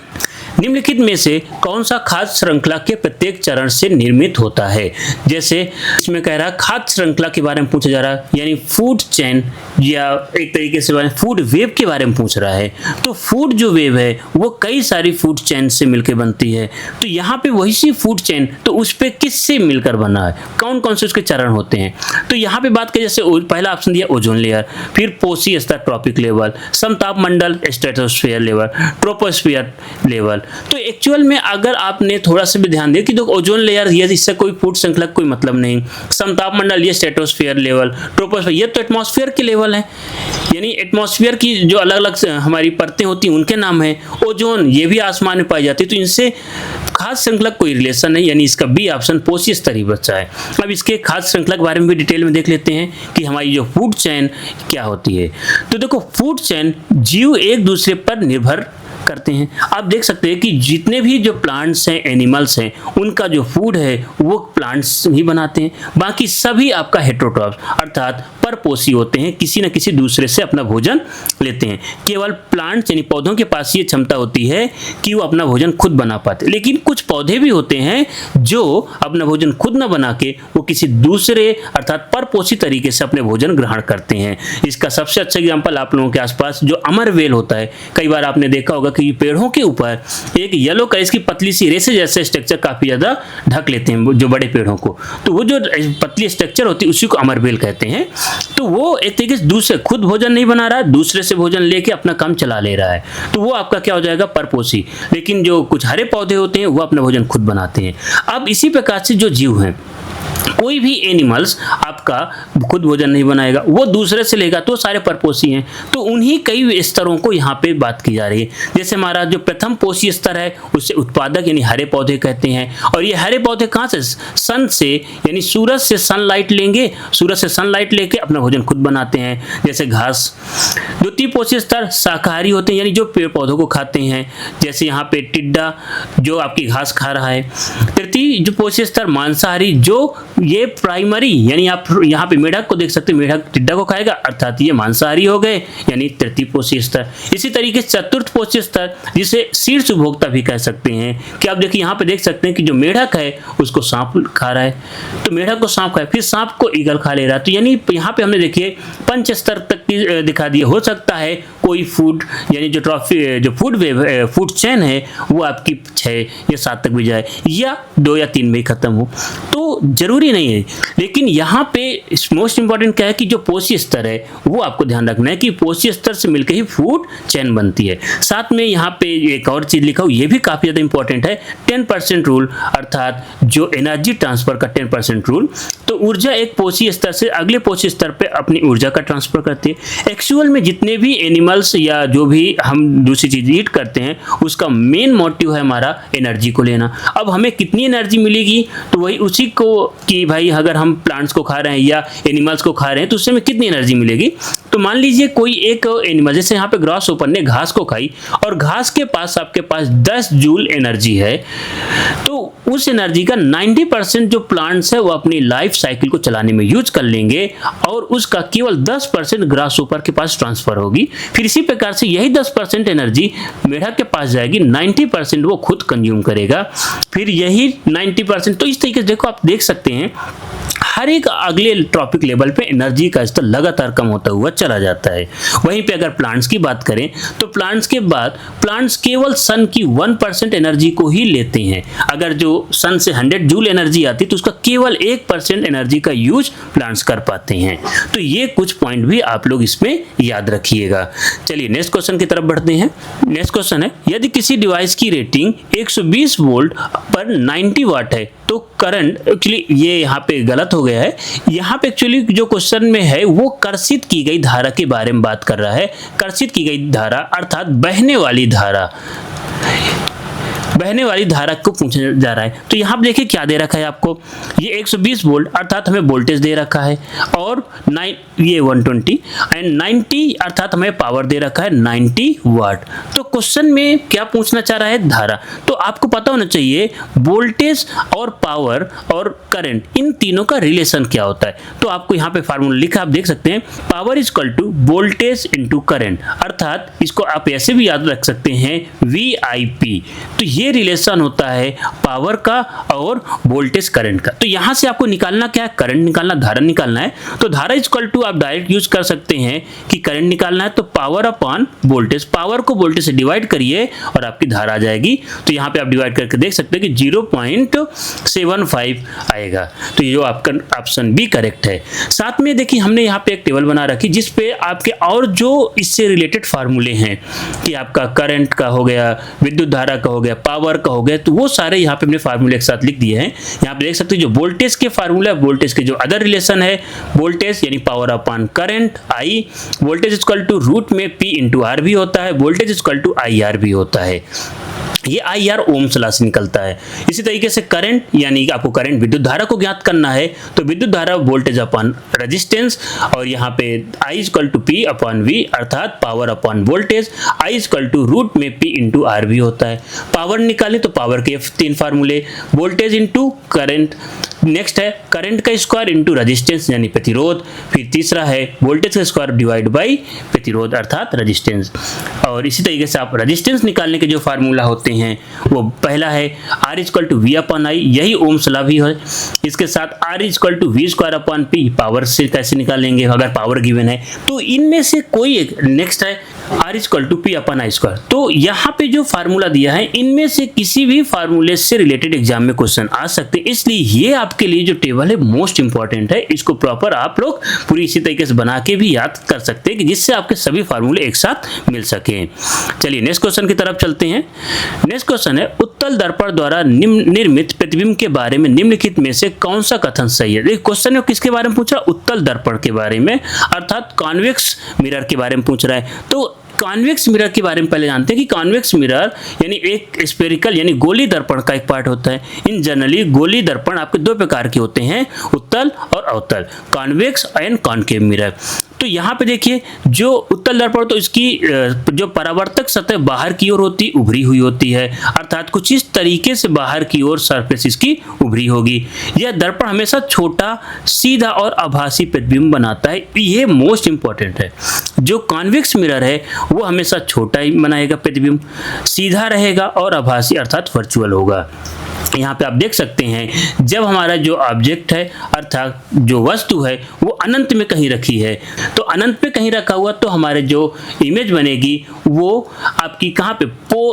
निम्नलिखित में से कौन सा खाद्य श्रृंखला के प्रत्येक चरण से निर्मित होता है। जैसे इसमें कह रहा है खाद्य श्रृंखला के बारे में पूछा जा रहा है, यानी फूड चेन, या एक तरीके से फूड वेव के बारे में पूछ रहा है। तो फूड जो वेव है वो कई सारी फूड चेन से मिलकर बनती है। तो यहाँ पे वही सी फूड चेन, तो उस पे किससे मिलकर बना है, कौन कौन से उसके चरण होते हैं। तो यहाँ पे बात करें, जैसे पहला ऑप्शन दिया ओजोन लेयर, फिर पोषी स्तर ट्रॉपिक लेवल, समताप मंडल स्ट्रेटोस्फीयर लेवल, ट्रोपोस्फीयर लेवल। तो एक्चुअल में अगर आपने थोड़ा सा भी ध्यान दिया कि देखो ओजोन लेयर ये, इससे कोई फूड श्रृंखला कोई मतलब नहीं, समताप मंडल ये स्ट्रेटोस्फीयर लेवल, ट्रोपोस्फीयर ये तो एटमॉस्फेयर के लेवल है, यानी एटमॉस्फेयर की जो अलग अलग हमारी परतें होती हैं उनके नाम है। ओजोन ये भी आसमान में पाई जाती है, तो इनसे खाद्य श्रृंखला कोई रिलेशन नहीं, यानी इसका बी ऑप्शन पोषी स्तर ही बचा है। अब इसके खाद्य श्रृंखला के बारे में भी डिटेल में देख लेते हैं कि हमारी जो फूड चेन क्या होती है। तो देखो फूड चेन जीव एक दूसरे पर निर्भर करते हैं। आप देख सकते हैं कि जितने भी जो प्लांट्स हैं, एनिमल्स हैं, उनका जो फूड है वो प्लांट्स ही बनाते हैं। बाकी सभी आपका हेटेरोट्रॉप्स अर्थात परपोषी होते हैं, किसी न किसी दूसरे से अपना भोजन लेते हैं। केवल प्लांट्स यानी पौधों के पास ये क्षमता होती है कि वो अपना भोजन खुद बना पाते, लेकिन कुछ पौधे भी होते हैं जो अपना भोजन खुद न बना के वो किसी दूसरे अर्थात परपोषी तरीके से अपने भोजन ग्रहण करते हैं। इसका सबसे अच्छा एग्जाम्पल आप लोगों के आसपास जो अमरवेल होता है, कई बार आपने देखा होगा कि पेड़ों के ऊपर एक येलो कलर की पतली सी रेसे जैसे स्ट्रक्चर काफी ज्यादा ढक लेते हैं जो बड़े पेड़ों को, तो वो जो पतली स्ट्रक्चर होती है उसी को अमरवेल कहते हैं। तो वो एक तरीके से दूसरे खुद भोजन नहीं बना रहा है, दूसरे से भोजन लेके अपना काम चला ले रहा है, तो वो आपका क्या हो जाएगा, परपोषी। लेकिन जो कुछ हरे पौधे होते हैं वो अपना भोजन खुद बनाते हैं। अब इसी प्रकार से जो जीव हैं, कोई भी एनिमल्स आपका खुद भोजन नहीं बनाएगा, वो दूसरे से लेगा, तो सारे परपोषी हैं। तो उन्हीं कई स्तरों को यहाँ पे बात की जा रही है। जैसे हमारा जो प्रथम पोषी स्तर है उससे उत्पादक यानी हरे पौधे कहते हैं, और ये हरे पौधे कहाँ से, सन से यानी सूरज से सनलाइट लेंगे, सूरज से सनलाइट लेके अपना भोजन खुद बनाते हैं, जैसे घास। द्वितीय पोषी स्तर शाकाहारी होते हैं, यानी जो पेड़ पौधों को खाते हैं, जैसे यहाँ पे टिड्डा जो आपकी घास खा रहा है। तृतीय जो पोषी स्तर मांसाहारी, जो ये प्राइमरी यानी आप यहाँ पे मेढक को देख सकते हैं, मेढक टिड्डा को खाएगा, अर्थात ये मांसाहारी हो गए, यानी तृतीय पोषी स्तर। इसी तरीके से चतुर्थ पोषी स्तर जिसे शीर्ष उपभोक्ता भी कह सकते हैं, कि आप देखिए यहाँ पे देख सकते हैं कि जो मेढक है उसको सांप खा रहा है, तो मेढक को सांप खाए, फिर सांप को ईगल खा ले रहा है। तो यानी यहाँ पे हमने देखिए पंच स्तर तक की दिखा दिया। हो सकता है कोई फूड यानी जो फूड चेन है वो आपकी 6 या 7 तक भी जाए, या 2 या 3 में ही खत्म हो। तो तो जरूरी नहीं है। लेकिन यहाँ पे मोस्ट इंपॉर्टेंट क्या है कि जो पोषी स्तर है वो आपको ध्यान रखना है कि पोषी स्तर से मिलकर ही फूड चेन बनती है। साथ में यहाँ पे एक और चीज लिखा हूँ, ये भी काफी ज्यादा इंपॉर्टेंट है, 10% रूल, अर्थात जो एनर्जी ट्रांसफर का 10% रूल। तो ऊर्जा एक पोषी स्तर से अगले पोषी स्तर पे अपनी ऊर्जा का ट्रांसफर करती है। एक्चुअल में जितने भी एनिमल्स या जो भी हम दूसरी चीज ईट करते हैं उसका मेन मोटिव है हमारा एनर्जी को लेना। अब हमें कितनी एनर्जी मिलेगी, तो वही उसी को कि भाई अगर हम प्लांट्स को खा रहे हैं या एनिमल्स को खा रहे हैं तो उससे हमें कितनी एनर्जी मिलेगी। तो मान लीजिए कोई एक एनिमल, जैसे यहाँ पे ग्रास ओपर ने घास को खाई और घास के पास आपके पास 10 जूल एनर्जी है, तो उस एनर्जी का 90% जो प्लांट्स है वो अपनी लाइफ साइकिल को चलाने में यूज कर लेंगे और उसका केवल 10% ग्रास ओपर के पास ट्रांसफर होगी। फिर इसी प्रकार से यही 10% एनर्जी मेढक के पास जाएगी, 90% वो खुद कंज्यूम करेगा, फिर यही 90%। तो इस तरीके से देखो, आप देख सकते हैं हर एक अगले ट्रॉपिक लेवल पे एनर्जी का स्तर लगातार कम होता हुआ चला जाता है। वहीं पे अगर प्लांट्स की बात करें तो प्लांट्स के बाद प्लांट्स केवल सन की 1% एनर्जी को ही लेते हैं। अगर जो सन से 100 जूल एनर्जी आती तो उसका केवल 1% एनर्जी का यूज प्लांट्स कर पाते हैं। तो ये कुछ पॉइंट भी आप लोग इसमें याद रखिएगा। चलिए नेक्स्ट क्वेश्चन की तरफ बढ़ते हैं। नेक्स्ट क्वेश्चन है, यदि किसी डिवाइस की रेटिंग 120 वोल्ट पर 90 वाट है तो करंट, एक्चुअली ये यहाँ पे गलत हो गया है, यहाँ पे एक्चुअली जो क्वेश्चन में है वो कर्षित की गई धारा के बारे में बात कर रहा है। कर्षित की गई धारा अर्थात बहने वाली धारा, बहने वाली धारा को पूछा जा रहा है। तो यहाँ पे देखिए क्या दे रखा है आपको, ये 120 वोल्ट अर्थात हमें वोल्टेज दे रखा है और ये 120 एंड 90 अर्थात हमें पावर दे रखा है 90 वाट। तो क्वेश्चन में क्या पूछना चाह रहा है, धारा। तो आपको पता होना चाहिए वोल्टेज और पावर और करंट, इन तीनों का रिलेशन क्या होता है। तो आपको यहाँ पे फार्मूला लिखा, आप देख सकते हैं, power is equal to voltage into current, अर्थात इसको आप ऐसे भी याद रख सकते हैं VIP। तो ये रिलेशन होता है पावर का और वोल्टेज करंट का। तो यहां से आपको निकालना क्या है, करंट निकालना, धारा निकालना है। तो धारा इज इक्वल टू आप डायरेक्ट यूज कर सकते हैं कि करंट निकालना है तो पावर अपॉन वोल्टेज, पावर को वोल्टेज से डिवाइड करिए और आपकी धारा आ जाएगी। तो यहाँ पे आप डिवाइड करके देख सकते हैं कि 0.75 आएगा। तो ये जो आपका ऑप्शन बी करेक्ट है। साथ में देखिए हमने यहाँ पे एक टेबल बना रखी जिसपे आपके और जो इससे रिलेटेड फार्मूले हैं कि आपका करंट का हो गया, विद्युत धारा का हो गया, पावर का हो गया, तो वो सारे यहाँ पे हमने फार्मूले एक साथ लिख दिए हैं। यहाँ पे देख सकते हैं जो वोल्टेज के फार्मूला, वोल्टेज के जो अदर रिलेशन है, वोल्टेज यानी power upon current I, voltage equal to root में P इंटू R भी होता है, वोल्टेज इक्वल टू IR भी होता है। ये IR ओम्स लॉ से निकलता है। इसी तरीके से करंट यानी कि आपको करंट विद्युत धारा को ज्ञात करना है तो विद्युत धारा वोल्टेज अपॉन रेजिस्टेंस, और यहाँ पे I equal to P upon V अर्थात power upon voltage, I equal to root में P इंटू R भी होता है। पावर निकाले तो पावर के 3 फार्मूले, वोल्टेज इंटू करंट, नेक्स्ट है करंट का स्क्वायर इंटू रेजिस्टेंस यानी प्रतिरोध, फिर तीसरा है वोल्टेज का स्क्वायर डिवाइड बाई प्रतिरोध अर्थात रेजिस्टेंस। और इसी तरीके से आप रेजिस्टेंस निकालने के जो फार्मूला होते हैं वो पहला है R equal to V upon I, यही ओम्स लॉ भी है। इसके साथ R equal to V square upon P, power से कैसे निकालेंगे अगर पावर गिवन है तो इनमें से कोई एक। नेक्स्ट है R equal to P upon I square. तो यहाँ पे जो फार्मूला दिया है इनमें से किसी भी फार्मूले से रिलेटेड एग्जाम में क्वेश्चन आ सकते हैं, इसलिए ये आपके लिए जो टेबल है मोस्ट इंपॉर्टेंट है। इसको प्रॉपर आप लोग पूरी इसी तरीके से बना के भी याद कर सकते हैं कि जिससे आपके सभी फार्मूले एक साथ मिल सके। चलिए नेक्स्ट क्वेश्चन की तरफ चलते हैं। नेक्स्ट क्वेश्चन है उत्तल दर्पण द्वारा निर्मित प्रतिबिंब के बारे में निम्नलिखित में से कौन सा कथन सही है। देखिए क्वेश्चन है किसके बारे में पूछ रहा है, उत्तल दर्पण के बारे में अर्थात कॉन्वेक्स मिरर के बारे में पूछ रहा है। तो कॉन्वेक्स मिरर के बारे में पहले जानते हैं कि कॉन्वेक्स मिरर यानी एक स्फेरिकल यानी गोली दर्पण का एक पार्ट होता है। इन जनरली गोली दर्पण आपके 2 प्रकार के होते हैं, उत्तल और अवतल, कॉन्वेक्स एंड कॉनकेव मिरर। तो यहाँ पे देखिए जो उत्तल दर्पण तो इसकी जो परावर्तक सतह बाहर की ओर होती उभरी हुई होती है, अर्थात कुछ इस तरीके से बाहर की ओर सरफेस इसकी उभरी होगी। यह दर्पण हमेशा छोटा, सीधा और आभासी प्रतिबिंब बनाता है। ये मोस्ट इंपॉर्टेंट है। जो कॉन्वेक्स मिरर है वो हमेशा छोटा ही बनाएगा प्रतिबिंब, सीधा रहेगा और आभासी अर्थात वर्चुअल होगा। यहाँ पे आप देख सकते हैं जब हमारा जो ऑब्जेक्ट है अर्थात जो वस्तु है वो अनंत में कहीं रखी है, तो अनंत पे कहीं रखा हुआ तो हमारे जो इमेज बनेगी वो आपकी कहाँ पे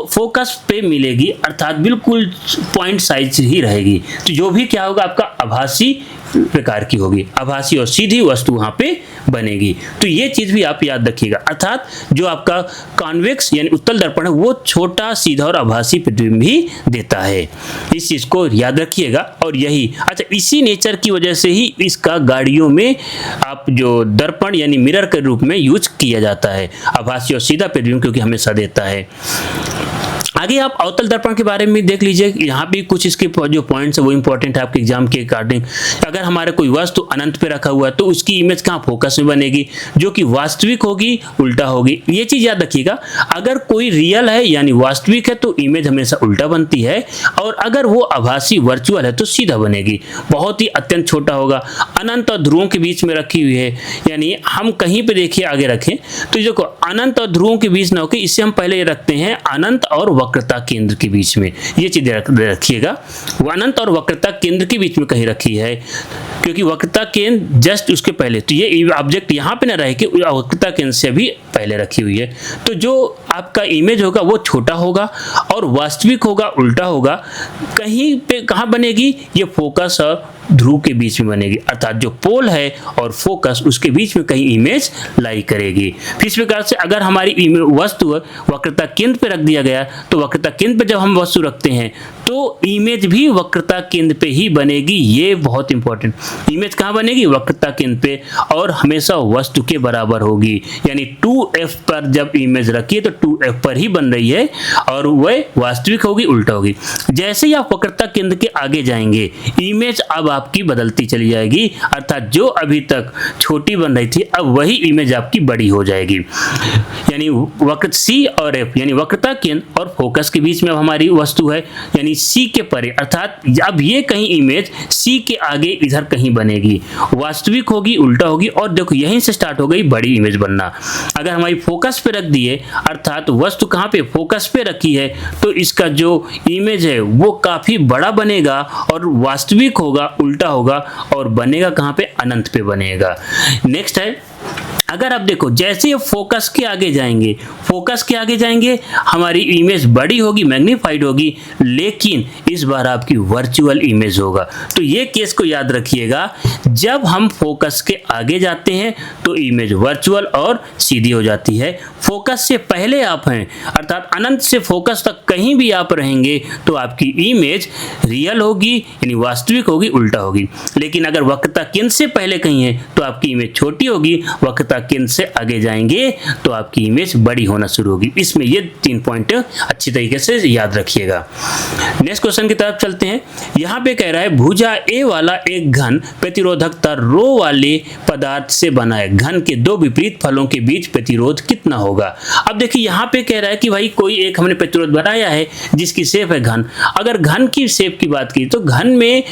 फोकस पे मिलेगी, अर्थात बिल्कुल पॉइंट साइज ही रहेगी। तो जो भी क्या होगा आपका आभासी प्रकार की होगी, आभासी और सीधी वस्तु वहां पे बनेगी। तो ये चीज भी आप याद रखिएगा, अर्थात जो आपका कॉन्वेक्स यानी उत्तल दर्पण है वो छोटा, सीधा और आभासी प्रतिबिंब भी देता है। इस चीज को याद रखिएगा। और यही अच्छा इसी नेचर की वजह से ही इसका गाड़ियों में आप जो दर्पण यानी मिरर के रूप में यूज किया जाता है, आभासी और सीधा प्रतिबिंब क्योंकि हमेशा देता है। आगे आप अवतल दर्पण के बारे में देख लीजिए, यहाँ भी कुछ इसके जो पॉइंट्स है वो इंपॉर्टेंट है आपके एग्जाम के अकॉर्डिंग। अगर हमारा कोई वस्तु अनंत पे रखा हुआ है तो उसकी इमेज कहाँ फोकस में बनेगी, जो कि वास्तविक होगी, उल्टा होगी। ये चीज याद रखिएगा। अगर कोई रियल है यानी वास्तविक है तो इमेज हमेशा उल्टा बनती है, और अगर वो आभासी वर्चुअल है तो सीधा बनेगी। बहुत ही अत्यंत छोटा होगा, अनंत और ध्रुवों के बीच में रखी हुई है, यानी हम कहीं पे देखिए आगे रखें तो देखो अनंत और ध्रुवों के बीच ना होकर इसे हम पहले रखते हैं अनंत और वक्रता केंद्र के बीच में। ये चीज रखिएगा, वो अनंत और वक्रता केंद्र के बीच में कहीं रखी है, क्योंकि वक्रता केंद्र जस्ट उसके पहले, तो ये ऑब्जेक्ट यहाँ पे ना रहे कि वक्रता केंद्र से भी पहले रखी हुई है। तो जो आपका इमेज होगा वो छोटा होगा और वास्तविक होगा, उल्टा होगा। कहीं पे कहाँ बनेगी, ये फोकस और ध्रुव के बीच में बनेगी, अर्थात जो पोल है और फोकस उसके बीच में कहीं इमेज लाई करेगी। फिर इस प्रकार से अगर हमारी वस्तु वक्रता केंद्र पे रख दिया गया तो वक्रता केंद्र पे जब हम वस्तु रखते हैं तो इमेज भी वक्रता केंद्र पे ही बनेगी। ये बहुत इंपॉर्टेंट, इमेज कहाँ बनेगी, वक्रता केंद्र पे, और हमेशा वस्तु के बराबर होगी। यानी 2f पर जब इमेज रखिए तो 2f पर ही बन रही है और वह वास्तविक होगी, उल्टा होगी। जैसे ही आप वक्रता केंद्र के आगे जाएंगे इमेज अब आपकी बदलती चली जाएगी, अर्थात जो अभी तक छोटी बन रही थी अब वही इमेज आपकी बड़ी हो जाएगी। यानी वक्र C और F यानी वक्रता केंद्र और फोकस के बीच में अब हमारी वस्तु है, यानी C के परे, अर्थात अब ये कहीं इमेज C के आगे इधर कहीं बनेगी, वास्तविक होगी, उल्टा होगी। और देखो यहीं से स्टार्ट हो गई बड़ी इमेज बनना। अगर हमारी फोकस पे रख दिए, अर्थात वस्तु कहाँ पे फोकस पे रखी है, तो इसका जो इमेज है वो काफी बड़ा बनेगा और वास्तविक होगा, उल्टा होगा, और बनेगा कहाँ पे, अनंत पे बनेगा। नेक्स्ट है, अगर आप देखो जैसे फोकस के आगे जाएंगे, फोकस के आगे जाएंगे हमारी इमेज बड़ी होगी, मैग्नीफाइड होगी, लेकिन इस बार आपकी वर्चुअल इमेज होगा। तो ये केस को याद रखिएगा, जब हम फोकस के आगे जाते हैं तो इमेज वर्चुअल और सीधी हो जाती है। फोकस से पहले आप हैं, अर्थात अनंत से फोकस तक कहीं भी आप रहेंगे तो आपकी इमेज रियल होगी यानी वास्तविक होगी, उल्टा होगी। लेकिन अगर वक्रता केंद्र से पहले कहीं है तो आपकी इमेज छोटी होगी, वक्रता केंद्र से आगे जाएंगे तो आपकी इमेज बड़ी होना शुरू होगी। इसमें ये 3 पॉइंट अच्छी तरीके से याद रखिएगा। नेक्स्ट क्वेश्चन की तरफ चलते हैं। यहाँ पे कह रहा है भुजा ए वाला एक घन प्रतिरोधकता रो वाले पदार्थ से बना है, घन के दो विपरीत फलों के बीच प्रतिरोध कितना होगा। अब देखिए यहाँ पे कह रहा है कि भाई कोई एक हमने प्रतिरोध बनाया है जिसकी शेप है घन। अगर घन की शेप की बात की तो घन में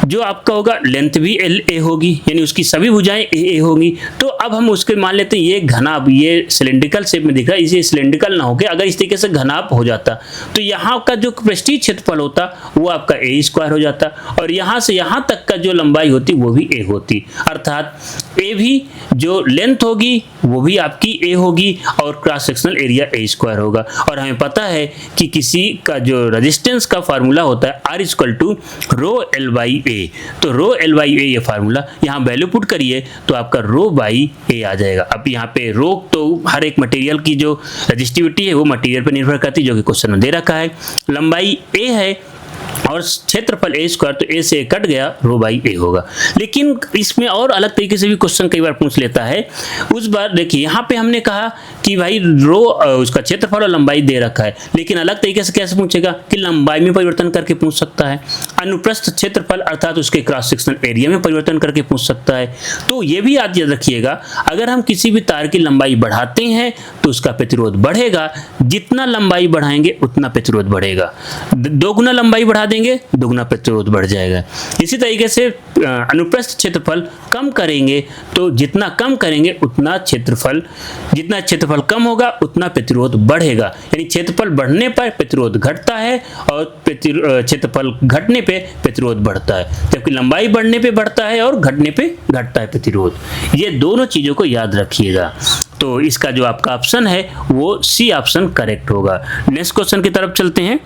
जो आपका होगा लेंथ भी ए होगी, यानी उसकी सभी भुजाएं ए होगी। तो अब हम उसके मान लेते हैं ये घनाभ, ये सिलेंड्रिकल शेप में दिख रहा है, इसे सिलेंड्रिकल ना होके अगर इस तरीके से घनाभ हो जाता तो यहाँ का जो पृष्ठीय क्षेत्रफल होता वो आपका ए स्क्वायर हो जाता, और यहाँ से यहाँ तक का जो लंबाई होती वो भी ए होती, अर्थात ए भी जो लेंथ होगी वो भी आपकी ए होगी और cross sectional area A square होगा। और हमें पता है कि किसी का जो रेजिस्टेंस का फार्मूला होता है R equal to rho L by A, तो रो एल बाई ए ये फार्मूला यहाँ वैल्यू पुट करिए तो आपका रो बाई ए आ जाएगा। अब यहाँ पे रो तो हर एक मटेरियल की जो रजिस्टिविटी है वो मटेरियल पर निर्भर करती है, जो कि क्वेश्चन में दे रखा है। लंबाई ए है और क्षेत्रफल ए स्क्वायर, तो ए से ए कट गया, रो बाई ए होगा। लेकिन इसमें और अलग तरीके से भी क्वेश्चन कई बार पूछ लेता है। उस बार देखिए यहाँ पे हमने कहा कि भाई रो उसका क्षेत्रफल और लंबाई दे रखा है, लेकिन अलग तरीके से कैसे पूछेगा कि लंबाई में परिवर्तन करके पूछ सकता है, अनुप्रस्थ क्षेत्रफल अर्थात उसके क्रॉस सेक्शनल एरिया में परिवर्तन करके पूछ सकता है। तो ये भी याद रखिएगा, अगर हम किसी भी तार की लंबाई बढ़ाते हैं तो उसका प्रतिरोध बढ़ेगा, जितना लंबाई बढ़ाएंगे उतना प्रतिरोध बढ़ेगा। 2 गुना लंबाई बढ़ा देंगे दुगना प्रतिरोध बढ़ जाएगा। इसी तरीके से अनुप्रस्थ क्षेत्रफल कम करेंगे तो जितना कम करेंगे उतना जितना क्षेत्रफल कम होगा उतना प्रतिरोध बढ़ेगा, यानी क्षेत्रफल बढ़ने पर प्रतिरोध घटता है और क्षेत्रफल घटने पे प्रतिरोध बढ़ता है, जबकि लंबाई बढ़ने पे बढ़ता है और घटने पे घटता है प्रतिरोध। ये दोनों चीजों को याद रखिएगा। तो इसका जो आपका ऑप्शन है वो सी ऑप्शन करेक्ट होगा। नेक्स्ट क्वेश्चन की तरफ चलते हैं।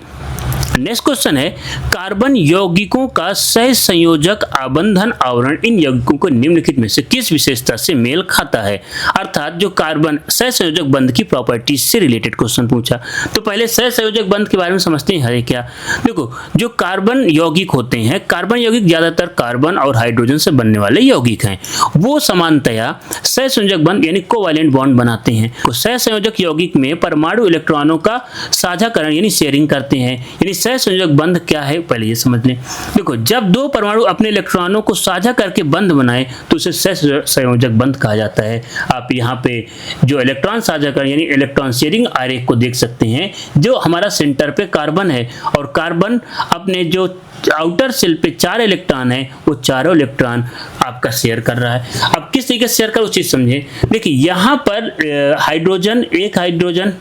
नेक्स्ट क्वेश्चन है कार्बन यौगिकों का सहसंयोजक आबंधन आवरण इन यौगिकों को निम्नलिखित में से किस विशेषता से मेल खाता है। अर्थात जो कार्बन सहसंयोजक बंध की प्रॉपर्टीज से रिलेटेड क्वेश्चन पूछा। तो पहले सहसंयोजक बंध के बारे में समझते हैं। है क्या, देखो जो कार्बन यौगिक होते हैं, कार्बन यौगिक ज्यादातर कार्बन और हाइड्रोजन से बनने वाले यौगिक हैं। वो समानतया सहसंयोजक बंध यानी कोवैलेंट बॉन्ड बनाते हैं। तो सहसंयोजक यौगिक में परमाणु इलेक्ट्रॉनों का साझाकरण यानी शेयरिंग करते हैं। यानी सहसंयोजक बंध क्या है पहले ये समझ लें। देखो जब दो परमाणु अपने इलेक्ट्रॉनों को साझा करके बंध बनाए तो उसे सहसंयोजक बंध कहा जाता है। आप यहाँ पे जो इलेक्ट्रॉन साझाकरण यानी इलेक्ट्रॉन शेयरिंग आरेख को देख सकते हैं। जो हमारा सेंटर पे कार्बन है और कार्बन अपने जो आउटर शेल पे 4 इलेक्ट्रॉन है वो चारों इलेक्ट्रॉन आपका शेयर कर रहा है। अब किस तरीके से शेयर कर उस चीज समझे। देखिए यहाँ पर हाइड्रोजन, एक हाइड्रोजन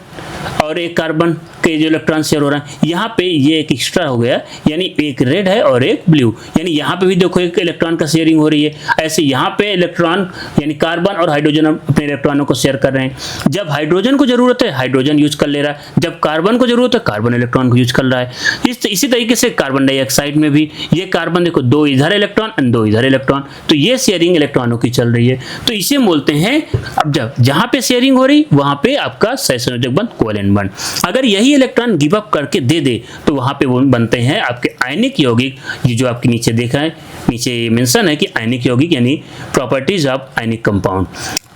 और एक कार्बन के जो इलेक्ट्रॉन शेयर हो रहा है, यहाँ पे ये एक एक्स्ट्रा हो गया, यानी एक रेड है और एक ब्लू, यानी यहाँ पे भी देखो एक इलेक्ट्रॉन का शेयरिंग हो रही है। ऐसे यहाँ पे इलेक्ट्रॉन यानी कार्बन और हाइड्रोजन अपने इलेक्ट्रॉनों को शेयर कर रहे हैं। जब हाइड्रोजन को जरूरत है हाइड्रोजन यूज कर ले रहा है, जब कार्बन को जरूरत है कार्बन इलेक्ट्रॉन को यूज कर रहा है। इसी तरीके से कार्बन डाइऑक्साइड में भी ये कार्बन देखो 2 इधर इलेक्ट्रॉन और 2 इधर इलेक्ट्रॉन, तो ये शेयरिंग इलेक्ट्रॉनों की चल रही है। तो इसे बोलते हैं, अब जब जहां पे शेयरिंग हो रही वहां पे आपका सहसंयोजक बंध कोवैलेंट बंध। अगर यही इलेक्ट्रॉन गिव अप करके दे दे तो वहां पे वो बनते हैं आपके आयनिक यौगिक। ये जो आपके नीचे देखा है, नीचे मेंशन है कि आयनिक यौगिक यानी प्रॉपर्टीज ऑफ आयनिक कंपाउंड।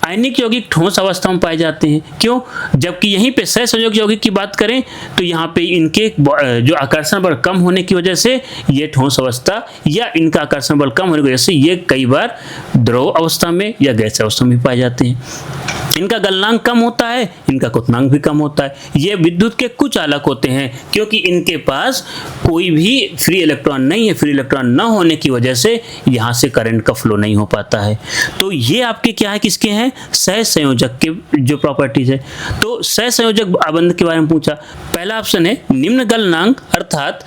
आयनिक यौगिक ठोस अवस्था में पाए जाते हैं। क्यों? जबकि यहीं पे सहसंयोजक यौगिक की बात करें तो यहाँ पे इनके जो आकर्षण बल कम होने की वजह से ये ठोस अवस्था या इनका आकर्षण बल कम होने की वजह से ये कई बार द्रव अवस्था में या गैस अवस्था में पाए जाते हैं। इनका गलनांक कम होता है, इनका क्वथनांक भी कम होता है। ये विद्युत के कुचालक होते हैं क्योंकि इनके पास कोई भी फ्री इलेक्ट्रॉन नहीं है। फ्री इलेक्ट्रॉन न होने की वजह से यहाँ से करंट का फ्लो नहीं हो पाता है। तो ये आपके क्या है, किसके हैं, सहसंयोजक के जो प्रॉपर्टीज है। तो सहसंयोजक आबंध के बारे में पूछा। पहला ऑप्शन है निम्न गलनांक, अर्थात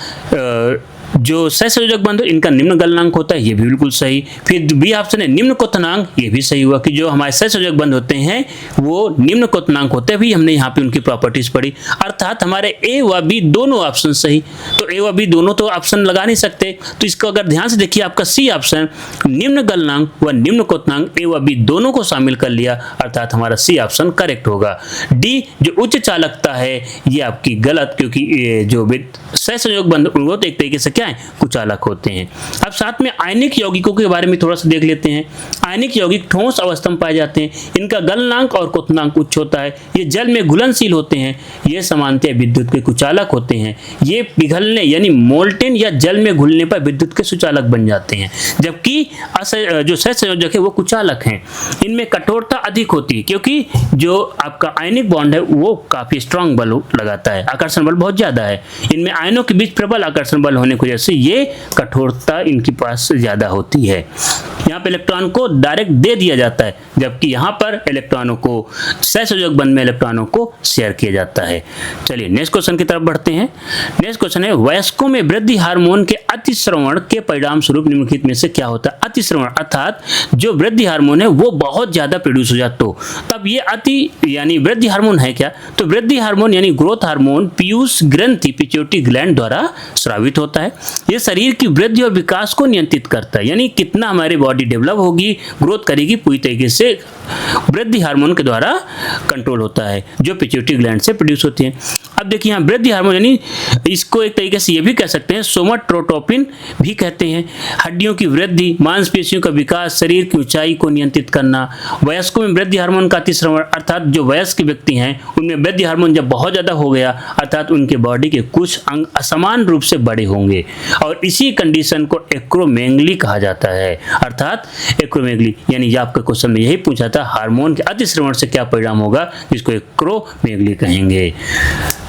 जो सहसंयोजक बंध इनका निम्न गलनांक होता है, ये भी बिल्कुल सही। फिर बी ऑप्शन है निम्न क्वथनांक, ये भी सही हुआ कि जो हमारे सहसंयोजक बंध होते हैं वो निम्न क्वथनांक होते हैं। भी हमने यहाँ पे उनकी प्रॉपर्टीज पढ़ी, अर्थात हमारे ए व बी दोनों ऑप्शन सही। तो ए व बी दोनों तो ऑप्शन लगा नहीं सकते, तो इसको अगर ध्यान से देखिए आपका सी ऑप्शन निम्न गलनांक व निम्न क्वथनांक ए व बी दोनों को शामिल कर लिया, अर्थात हमारा सी ऑप्शन करेक्ट होगा। डी जो उच्च चालकता है ये आपकी गलत, क्योंकि जो सहसंयोजक बंध वो तो एक तरीके से क्या है, कुचालक होते हैं। अब साथ में आयनिक यौगिकों के बारे में थोड़ा सा देख लेते हैं। आयनिक यौगिक ठोस अवस्था में पाए जाते हैं। इनका गलनांक और क्वथनांक उच्च होता है। ये जल में घुलनशील होते हैं। ये सामान्यतः विद्युत के कुचालक होते हैं। ये पिघलने यानी मोल्टेन या जल में घुलने पर विद्युत के सुचालक बन जाते हैं, जबकि जो सहसंयोजक है वो कुचालक हैं। इनमें कठोरता अधिक होती है क्योंकि जो आपका आयनिक बॉन्ड है वो काफी स्ट्रांग बल लगाता है, आकर्षण बल बहुत ज्यादा है। इनमें आयनों के बीच प्रबल आकर्षण बल होने की वजह से ये कठोरता इनके पास ज्यादा होती है। यहाँ पे इलेक्ट्रॉन को डायरेक्ट दे दिया जाता है, जबकि यहाँ पर इलेक्ट्रॉनों को सहसंयोजक बंध में इलेक्ट्रॉनों को शेयर किया जाता है। चलिए नेक्स्ट क्वेश्चन की तरफ बढ़ते हैं। नेक्स्ट क्वेश्चन है वयस्कों में वृद्धि हार्मोन के अतिश्रवण के परिणाम स्वरूप निम्नलिखित में से क्या होता है। अतिश्रवण अर्थात जो वृद्धि हार्मोन है वो बहुत ज्यादा प्रोड्यूस हो जाता, तो तब ये अति यानी वृद्धि हार्मोन है क्या। तो वृद्धि हार्मोन यानी ग्रोथ हार्मोन पीयूष ग्रंथि पिट्यूटरी ग्लैंड द्वारा स्रावित होता है। ये शरीर की वृद्धि और विकास को नियंत्रित करता है, यानी कितना हमारी बॉडी डेवलप होगी, ग्रोथ करेगी, पूरी तरीके से वृद्धि हार्मोन के द्वारा कंट्रोल होता है जो पिट्यूटरी ग्लैंड से प्रोड्यूस होती है। अब देखिए यहाँ वृद्धि हार्मोन यानी इसको एक तरीके से ये भी कह सकते हैं सोमाटोट्रोपिन भी कहते हैं। हड्डियों की वृद्धि, मांसपेशियों का विकास, शरीर की ऊंचाई को नियंत्रित करना। वयस्कों में वृद्धि हार्मोन का अतिश्रवण अर्थात जो वयस्क व्यक्ति हैं उनमें वृद्धि हार्मोन जब बहुत ज्यादा हो गया अर्थात उनके बॉडी के कुछ अंग असमान रूप से बड़े होंगे और इसी कंडीशन को एक्रोमेगली कहा जाता है। अर्थात एक्रोमेगली यानी ये आपका क्वेश्चन में यही पूछा था हार्मोन के अतिश्रवण से क्या परिणाम होगा, जिसको एक्रोमेगली कहेंगे।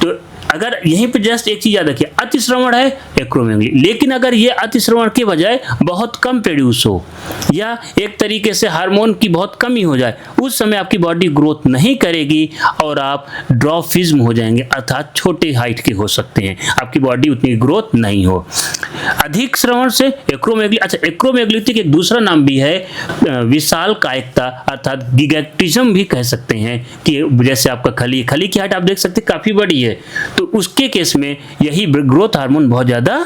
तो अगर यहीं पे जस्ट एक चीज याद रखिए, अतिश्रवण है एक्रोमेगली, लेकिन अगर ये अतिश्रवण के बजाय बहुत कम प्रोड्यूस हो या एक तरीके से हार्मोन की बहुत कमी हो जाए, उस समय आपकी बॉडी ग्रोथ नहीं करेगी और आप ड्वार्फिज्म हो जाएंगे, अर्थात छोटे हाइट के हो सकते हैं, आपकी बॉडी उतनी ग्रोथ नहीं हो। अधिक श्रवण से एक्रोमेगली, अच्छा एक्रोमेगलिटी का एक दूसरा नाम भी है विशाल कायिकता, अर्थात गिगैक्टिज्म भी कह सकते हैं, कि जैसे आपका खली की हाइट आप देख सकते हैं काफी बड़ी है, तो उसके केस में यही ग्रोथ हार्मोन बहुत ज्यादा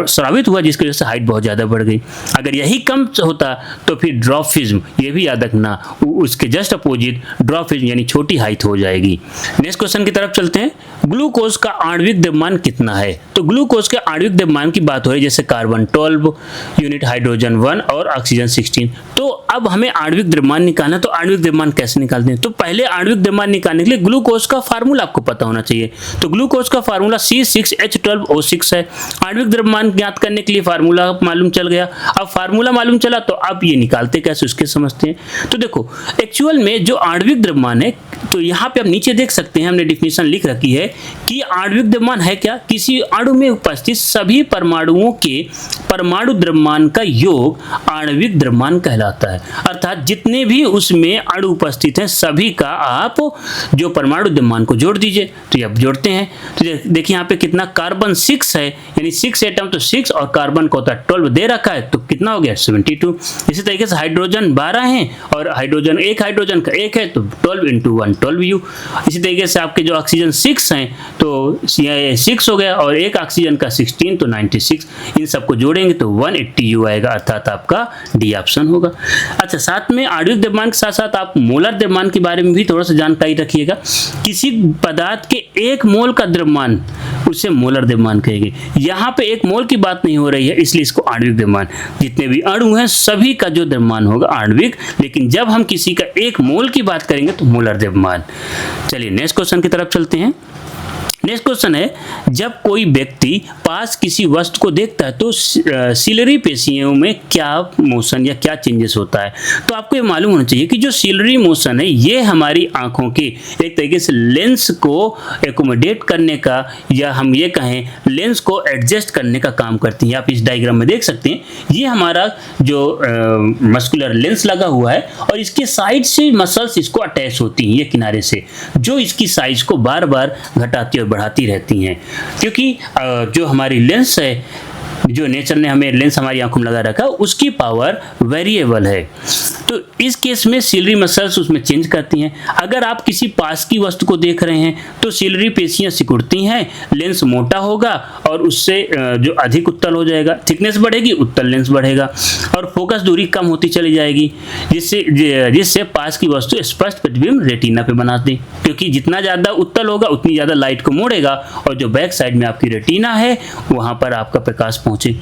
स्रावित हुआ, जिसकी वजह से हाइट बहुत ज्यादा बढ़ गई। अगर यही कम होता तो फिर ड्वार्फिज्म, ये भी याद रखना, उसके जस्ट अपोजिट ड्वार्फिज्म यानी छोटी हाइट हो जाएगी। नेक्स्ट क्वेश्चन की तरफ चलते हैं। ग्लूकोज का आणविक द्रव्यमान कितना है? तो ग्लूकोज के आणविक द्रव्यमान की बात हो रही है, जैसे कार्बन 12 यूनिट, हाइड्रोजन 1 और ऑक्सीजन 16। तो अब हमें आणविक द्रव्यमान निकालना, तो आणविक द्रव्यमान कैसे निकालते हैं? तो पहले आणविक द्रव्यमान निकालने के लिए ग्लूकोज का फार्मूला आपको पता होना चाहिए। तो ग्लूकोज का फार्मूला C6H12O6 है। आणविक द्रव्यमान ज्ञात करने के लिए फार्मूला मालूम चल गया। अब फार्मूला मालूम चला तो अब ये निकालते कैसे उसके समझते हैं। तो देखो एक्चुअल में जो आणविक द्रव्यमान है, तो यहाँ पे आप नीचे देख सकते हैं, हमने डिफिनेशन लिख रखी है कि आणविक द्रव्यमान है क्या? किसी अणु में उपस्थित सभी परमाणुओं के परमाणु द्रव्यमान का योग आणविक द्रव्यमान कहलाता है। अर्थात जितने भी उसमें अणु उपस्थित हैं सभी का आप जो परमाणु द्रव्यमान को जोड़ दीजिए। तो ये आप जोड़ते हैं तो देखिए यहाँ पे कितना, कार्बन 6 है, यानी 6 एटम, तो 6 और कार्बन को होता है 12 दे रखा है, तो कितना हो गया 72। इसी तरीके से हाइड्रोजन 12 हैं और हाइड्रोजन एक हाइड्रोजन का 1 है, तो 12 × 1 12U। इसी तरीके से आपके जो ऑक्सीजन 6 हैं तो 6 हो गया और एक ऑक्सीजन का 16 तो 96। इन सबको जोड़ेंगे तो 180U आएगा, अर्थात आपका डी ऑप्शन होगा। अच्छा, साथ में आणविक द्रव्यमान के साथ साथ आप मोलर द्रव्यमान के बारे में भी थोड़ा सा जानकारी रखिएगा। किसी पदार्थ के 1 मोल का द्रव्यमान उसे मोलर द्रव्यमान कहेंगे। यहाँ पे 1 मोल की बात नहीं हो रही है, इसलिए इसको आणविक द्रव्यमान, जितने भी अणु हैं सभी का जो द्रव्यमान होगा आणविक, लेकिन जब हम किसी का 1 मोल की बात करेंगे तो मोलर द्रव्यमान। चलिए नेक्स्ट क्वेश्चन की तरफ चलते हैं। नेक्स्ट क्वेश्चन है, जब कोई व्यक्ति पास किसी वस्तु को देखता है तो सीलरी पेशियों में क्या मोशन या क्या चेंजेस होता है? तो आपको ये मालूम होना चाहिए कि जो सीलरी मोशन है ये हमारी आंखों के एक तरीके से लेंस को एकोमोडेट करने का, या हम ये कहें लेंस को एडजस्ट करने का काम करती है। आप इस डायग्राम में देख सकते हैं, ये हमारा जो मस्कुलर लेंस लगा हुआ है और इसके साइड से मसल्स इसको अटैच होती हैं ये किनारे से, जो इसकी साइज को बार बार घटाती और बढ़ाती रहती हैं। क्योंकि जो हमारी लेंस है, जो नेचर ने हमें लेंस हमारी आंखों में लगा रखा, उसकी पावर वेरिएबल है। तो इस केस में सीलरी मसल्स उसमें चेंज करती हैं। अगर आप किसी पास की वस्तु को देख रहे हैं तो सीलरी पेशियां सिकुड़ती हैं, लेंस मोटा होगा और उससे जो अधिक उत्तल हो जाएगा, थिकनेस बढ़ेगी, उत्तल लेंस बढ़ेगा और फोकस दूरी कम होती चली जाएगी, जिससे पास की वस्तु स्पष्ट प्रतिबिंब रेटिना पे बनाती। क्योंकि जितना ज़्यादा उत्तल होगा उतनी ज़्यादा लाइट को मोड़ेगा और जो बैक साइड में आपकी रेटिना है वहाँ पर आपका प्रकाश पहुँचे।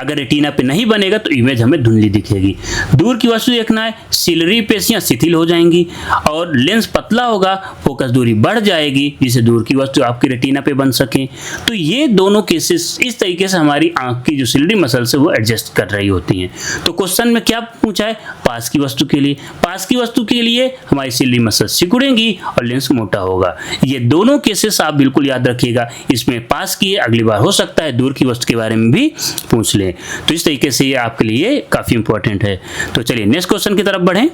अगर रेटिना पे नहीं बनेगा तो इमेज हमें धुंधली दिखेगी। दूर की वस्तु देखना है, सीलरी पेशियां शिथिल हो जाएंगी और लेंस पतला होगा, फोकस दूरी बढ़ जाएगी, जिससे दूर की वस्तु आपकी रेटिना पे बन सके। तो ये दोनों केसेस इस तरीके से हमारी आंख की जो सीलरी मसल्स है वो एडजस्ट कर रही होती हैं। तो क्वेश्चन में क्या पूछा है? पास की वस्तु के लिए, पास की वस्तु के लिए हमारी सीलरी मसल सिकुड़ेंगी और लेंस मोटा होगा। ये दोनों केसेस आप बिल्कुल याद रखिएगा। इसमें पास की है, अगली बार हो सकता है दूर की वस्तु के बारे में भी पूछ ले। तो इस तरीके से ये आपके लिए काफी इंपॉर्टेंट है। तो चलिए नेक्स्ट क्वेश्चन की तरफ बढ़ें।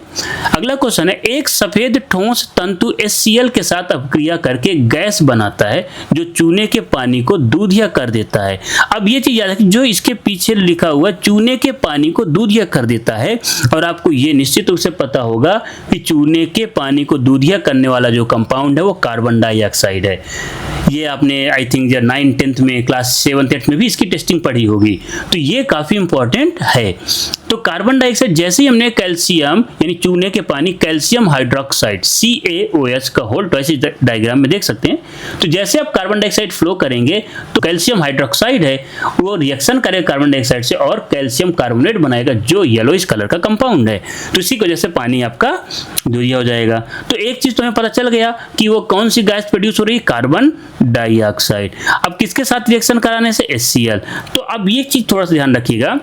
अगला क्वेश्चन है, एक सफेद ठोस तंतु HCl के साथ अपक्रिया करके गैस बनाता है जो चूने के पानी को दूधिया कर देता है। अब ये चीज याद रखिए, जो इसके पीछे लिखा हुआ चूने के पानी को दूधिया कर देता है, और आपको ये निश्चित रूप से पता होगा कि चूने के पानी को दूधिया करने वाला जो कंपाउंड है वो कार्बन डाइऑक्साइड है। ये आपने आई थिंक 9th 10th में, क्लास 7th 8th में भी इसकी टेस्टिंग पढ़ी होगी। तो ये काफी इंपॉर्टेंट है। तो कार्बन डाइऑक्साइड, जैसे ही हमने कैल्शियम यानी चूने के पानी कैल्शियम हाइड्रोक्साइड CaOH का होल ट्वाइस डायग्राम में देख सकते हैं। तो जैसे आप कार्बन डाइऑक्साइड फ्लो करेंगे तो कैल्शियम हाइड्रोक्साइड है वो रिएक्शन करेगा कार्बन डाइऑक्साइड से और कैल्शियम कार्बोनेट बनाएगा जो येलोइश कलर का कंपाउंड है। तो इसी की वजह से पानी आपका दूधिया हो जाएगा। तो एक चीज तुम्हें पता चल गया कि वो कौन सी गैस प्रोड्यूस हो रही है, कार्बन डाइऑक्साइड। अब किसके साथ रिएक्शन कराने से? HCl। तो अब ये चीज थोड़ा सा ध्यान रखिएगा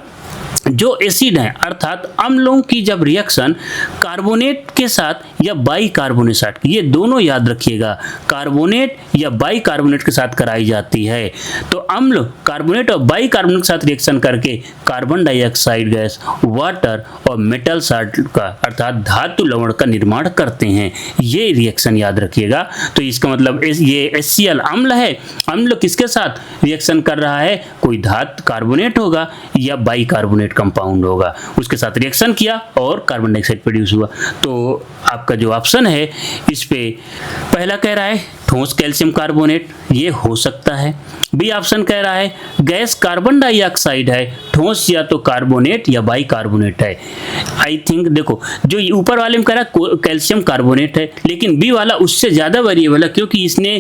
जो एसिड हैं अर्थात अम्लों की जब रिएक्शन कार्बोनेट के साथ या बाइकार्बोनेट के साथ, ये दोनों याद रखिएगा, कार्बोनेट या बाइकार्बोनेट के साथ कराई जाती है, तो अम्ल कार्बोनेट और बाइकार्बोनेट के साथ रिएक्शन करके कार्बन डाइऑक्साइड गैस, वाटर और मेटल साल्ट का अर्थात धातु लवण का निर्माण करते हैं। ये रिएक्शन याद रखिएगा। तो इसका मतलब ये HCl अम्ल है, अम्ल किसके साथ रिएक्शन कर रहा है, कोई धातु कार्बोनेट होगा या बाइकार्बोनेट कंपाउंड होगा, उसके साथ रिएक्शन किया और कार्बन डाइऑक्साइड प्रोड्यूस हुआ। तो आपका जो ऑप्शन है इस पे पहला कह रहा है ठोस कैल्शियम कार्बोनेट, ये हो सकता है। बी ऑप्शन कह रहा है गैस कार्बन डाइऑक्साइड है, ठोस या तो कार्बोनेट या बाइकार्बोनेट है। आई थिंक देखो जो ऊपर वाले में कह रहा है कैल्शियम कार्बोनेट है, लेकिन बी वाला उससे ज़्यादा वेरिएबल है, क्योंकि इसने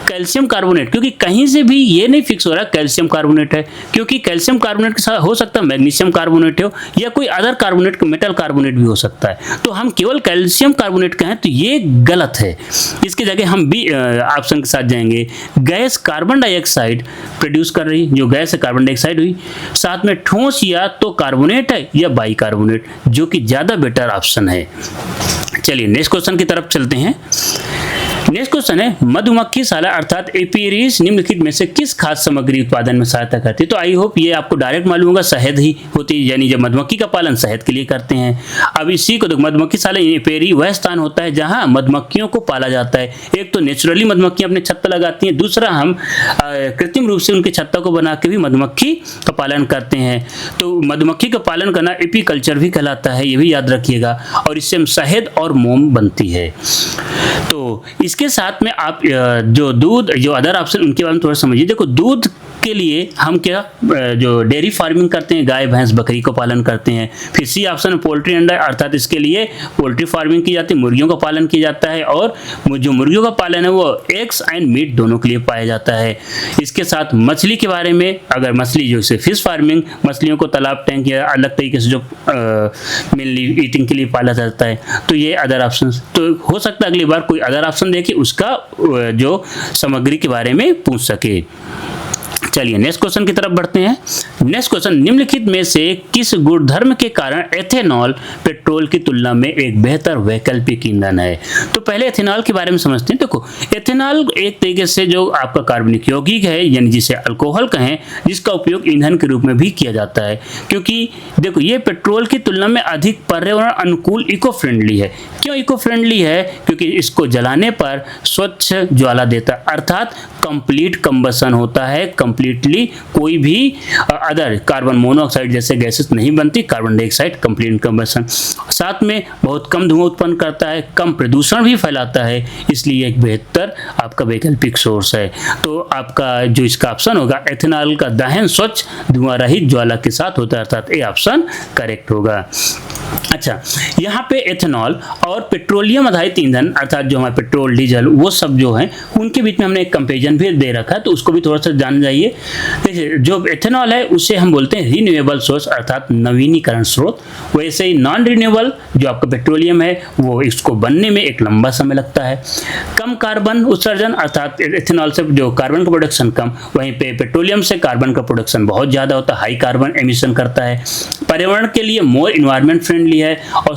कैल्शियम कार्बोनेट, क्योंकि कहीं से भी ये नहीं फिक्स हो रहा कैल्शियम कार्बोनेट है, क्योंकि कैल्शियम कार्बोनेट के साथ हो सकता है मैग्नीशियम कार्बोनेट हो या कोई अदर कार्बोनेट, मेटल कार्बोनेट भी हो सकता है। तो हम केवल कैल्शियम कार्बोनेट कहें तो ये गलत है। इसकी जगह हम बी ऑप्शन के साथ जाएंगे, गैस कार्बन डाइऑक्साइड प्रोड्यूस कर रही, जो गैस है कार्बन डाइऑक्साइड हुई, साथ में ठोस या तो कार्बोनेट है या बाइकार्बोनेट, जो कि ज़्यादा बेटर ऑप्शन है। चलिए नेक्स्ट क्वेश्चन की तरफ चलते हैं। नेक्स्ट क्वेश्चन है मधुमक्खी शाला अर्थात एपीरिस निम्नलिखित में से किस खाद्य सामग्री उत्पादन में सहायता करती है। तो आई होप ये आपको डायरेक्ट मालूम होगा, शहद ही होती है, यानी जब मधुमक्खी का पालन शहद के लिए करते हैं। अब इसी को तो मधुमक्खी शाला एपीरी वह स्थान होता है जहां मधुमक्खियों को पाला जाता है। एक तो नेचुरली मधुमक्खियां अपने छत्ता लगाती हैं, दूसरा हम कृत्रिम रूप से उनके छत्ता को बना के भी मधुमक्खी का पालन करते हैं। तो मधुमक्खी का पालन करना एपीकल्चर भी कहलाता है, ये भी याद रखिएगा। और इससे हम शहद और मोम बनती है। तो इसके साथ में आप जो दूध, जो अदर ऑप्शन उनके बारे में थोड़ा समझिए। देखो दूध के लिए हम क्या जो डेयरी फार्मिंग करते हैं, गाय भैंस बकरी को पालन करते हैं। फिर सी ऑप्शन है पोल्ट्री अंडा, अर्थात इसके लिए पोल्ट्री फार्मिंग की जाती है, मुर्गियों का पालन किया जाता है। और जो मुर्गियों का पालन है वो एग्स एंड मीट दोनों के लिए पाया जाता है। इसके साथ मछली के बारे में, अगर मछली जो से फिश फार्मिंग, मछलियों को तालाब टैंक या अलग तरीके से जो मेनली ईटिंग के लिए पाला जाता है। तो ये अदर ऑप्शन, तो हो सकता है अगली बार कोई अदर ऑप्शन देके उसका जो सामग्री के बारे में पूछ सके। चलिए नेक्स्ट क्वेश्चन की तरफ बढ़ते हैं। नेक्स्ट क्वेश्चन, निम्नलिखित में से किस गुणधर्म के कारण एथेनॉल पेट्रोल की तुलना में एक बेहतर वैकल्पिक ईंधन है। तो पहले एथेनॉल के बारे में समझते हैं। देखो एथेनॉल एक तरीके से जो आपका कार्बनिक यौगिक है, यानी जिसे अल्कोहल कहें, जिसका उपयोग ईंधन के रूप में भी किया जाता है। क्योंकि देखो ये पेट्रोल की तुलना में अधिक पर्यावरण अनुकूल, इको फ्रेंडली है। क्यों इको फ्रेंडली है? क्योंकि इसको जलाने पर स्वच्छ ज्वाला देता है, अर्थात कंप्लीट कंबशन होता है, कंप्लीटली कोई भी अदर कार्बन मोनोऑक्साइड जैसे गैसेस नहीं बनती, कार्बन डाइऑक्साइड कंप्लीट कंबशन। साथ में बहुत कम धुआं उत्पन्न करता है, कम प्रदूषण भी फैलाता है, इसलिए एक बेहतर आपका वैकल्पिक सोर्स है। तो आपका जो इसका ऑप्शन होगा, एथेनॉल का दहन स्वच्छ धुआं रहित ज्वाला के साथ होता है, अर्थात ए ऑप्शन करेक्ट होगा। अच्छा, यहाँ पे एथेनॉल और पेट्रोलियम आधारित ईंधन, अर्थात जो हमारे पेट्रोल डीजल वो सब जो हैं, उनके बीच में हमने एक कंपेरिजन भी दे रखा है, तो उसको भी थोड़ा सा जान जाइए। देखिए जो एथेनॉल है उसे हम बोलते हैं रिन्यूएबल सोर्स, अर्थात नवीनीकरण स्रोत। वैसे ही नॉन रिन्यूएबल जो आपका पेट्रोलियम है वो इसको बनने में एक लंबा समय लगता है। कम कार्बन उत्सर्जन, अर्थात एथेनॉल से जो कार्बन का प्रोडक्शन कम, वहीं पे पेट्रोलियम से कार्बन का प्रोडक्शन बहुत ज़्यादा होता है, हाई कार्बन एमिशन करता है। पर्यावरण के लिए मोर इन्वायरमेंट फ्रेंडली है और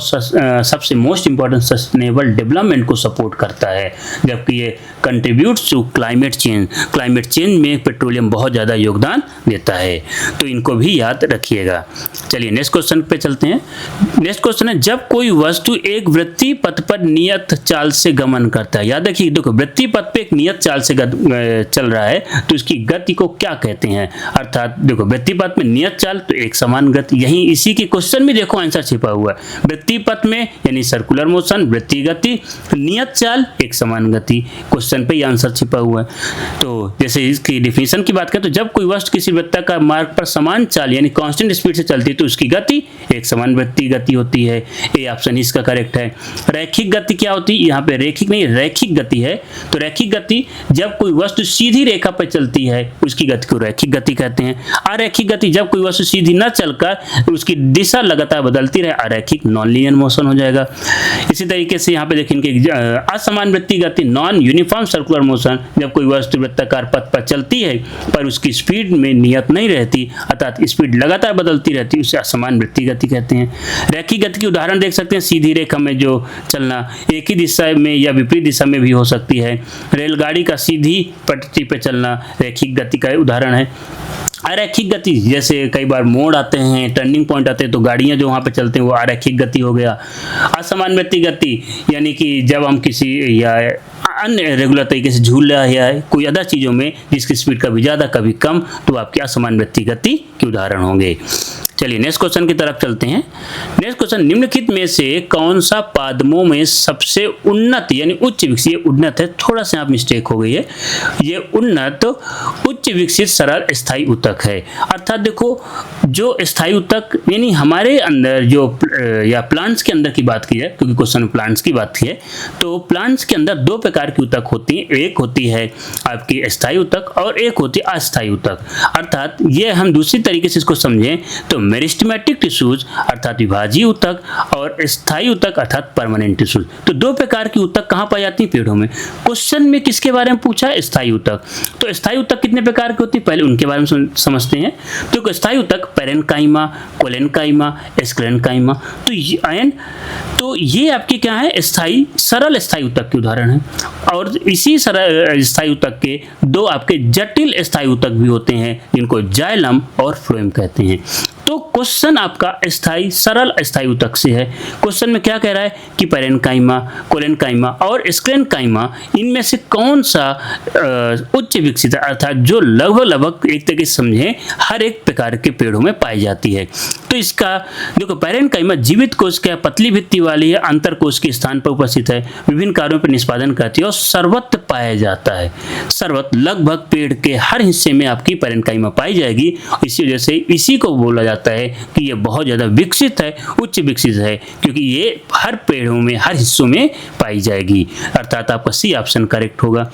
सबसे मोस्ट इंपॉर्टेंट सस्टेनेबल डेवलपमेंट को सपोर्ट करता है, जबकि ये contributes to climate change, climate change में पेट्रोलियम बहुत ज़्यादा योगदान देता है। तो इनको भी याद रखिएगा। चलिए नेक्स्ट क्वेश्चन पे चलते हैं। नेक्स्ट क्वेश्चन है, जब कोई वस्तु एक वृत्तीय पथ पर नियत चाल से गमन करता है, याद रखिए देखो वृत्तीय पथ पे एक नियत चाल से चल रहा है तो इसकी गति को क्या कहते हैं। अर्थात देखो वृत्तीय पथ में नियत चाल तो एक समान गति, यही इसी के क्वेश्चन में देखो आंसर छिपा हुआ है। वृत्तीय पथ में यानी सर्कुलर मोशन, वृत्तीय गति, नियत चाल एक समान गति, क्वेश्चन पे ही आंसर छिपा हुआ है। तो जैसे इसकी डिफिनेशन की बात करें तो जब कोई वस्तु किसी वृत्त का मार्ग पर समान चाल यानी कांस्टेंट स्पीड से चलती है तो उसकी गति एक समान वृत्तीय गति होती है। ए ऑप्शन इसका करेक्ट है। रैखिक गति क्या होती है? यहाँ पे रैखिक नहीं रैखिक गति है। तो रैखिक गति जब कोई वस्तु सीधी रेखा पर चलती है उसकी गति को रैखिक गति कहते हैं। अरैखिक गति जब कोई वस्तु सीधी न चलकर उसकी दिशा लगातार बदलती रहे, अरैखिक नॉन लीनियर मोशन हो जाएगा। इसी तरीके से यहाँ पे देखेंगे असमान वृत्तीय गति नॉन यूनिफॉर्म सर्कुलर मोशन, जब कोई वस्तु वृत्ताकार पथ पर चलती है पर उसकी स्पीड में नियत नहीं रहती, अर्थात स्पीड लगातार बदलती रहती है, उसे असमान वृत्तीय गति कहते हैं। रैखिक गति के उदाहरण देख सकते हैं, सीधी रेखा में जो चलना, एक ही दिशा में या विपरीत दिशा में भी हो सकती है। रेलगाड़ी का सीधी पटरी पर चलना रैखिक गति का उदाहरण है। अरैखिक गति, जैसे कई बार मोड़ आते हैं, टर्निंग पॉइंट आते हैं, तो गाड़ियां जो वहां पे चलते हैं वो अरैखिक गति हो गया। असमान वृत्तीय गति यानी कि जब हम किसी या अन्य रेगुलर तरीके से झूल रहा है कोई अदर चीज़ों में जिसकी स्पीड कभी ज़्यादा कभी कम, तो आपकी असमान वृत्तीय गति के उदाहरण होंगे। चलिए नेक्स्ट क्वेश्चन की तरफ चलते हैं। नेक्स्ट क्वेश्चन, निम्नलिखित में से कौन सा पादमों में सबसे उन्नत यानी उच्च विकसित, ये उन्नत है, थोड़ा सा आप मिस्टेक हो गई है, ये उन्नत उच्च विकसित सरल स्थायी ऊतक है। अर्थात देखो जो स्थायी ऊतक यानी हमारे अंदर जो या प्लांट्स के अंदर की बात की है, क्योंकि क्वेश्चन प्लांट्स की बात की है, तो प्लांट्स के अंदर दो प्रकार की ऊतक होती है, एक होती है आपकी स्थायी ऊतक और एक होती है अस्थायी ऊतक। अर्थात ये हम दूसरी तरीके से इसको समझें तो मेरिस्टेमेटिक टिश्यूज अर्थात विभाजीय ऊतक और स्थायी ऊतक अर्थात परमानेंट टिश्यूज। तो दो प्रकार की ऊतक कहाँ पाई जाती है? पेड़ों में। क्वेश्चन में किसके बारे में पूछा है? स्थायी ऊतक। तो स्थायी ऊतक कितने प्रकार की होती है, पहले उनके बारे में समझते हैं। तो स्थायी ऊतक पेरेन्काइमा, कोलेन्काइमा, स्क्लेरेन्काइमा। तो ये आपके क्या है? स्थायी सरल स्थायी ऊतक के उदाहरण है। और इसी सरल स्थायी ऊतक के दो आपके जटिल स्थायी ऊतक भी होते हैं जिनको जाइलम और फ्लोएम कहते हैं। तो क्वेश्चन आपका स्थायी सरल स्थायी ऊतक से है। क्वेश्चन में क्या कह रहा है कि पेरेन्काइमा, कोलेन्काइमा और स्क्लेरेन्काइमा इनमें से कौन सा उच्च विकसित है, अर्थात जो लगभग एक तरीके से समझें हर एक प्रकार के पेड़ों में पाई जाती है। तो इसका देखो, पेरेन्काइमा जीवित कोश का पतली भित्ति वाली है, अंतर कोश के स्थान पर उपस्थित है, विभिन्न कार्यों पर निष्पादन करती है और सर्वत्र पाया जाता है। सर्वत्र लगभग पेड़ के हर हिस्से में आपकी पेरेन्काइमा पाई जाएगी। इसी वजह से इसी को बोला जाता है कि ये बहुत ज़्यादा विकसित है, उच्च विकसित है, क्योंकि ये हर पेड़ों में हर हिस्सों में पाई जाएगी। अर्थात आपका सी ऑप्शन करेक्ट होगा।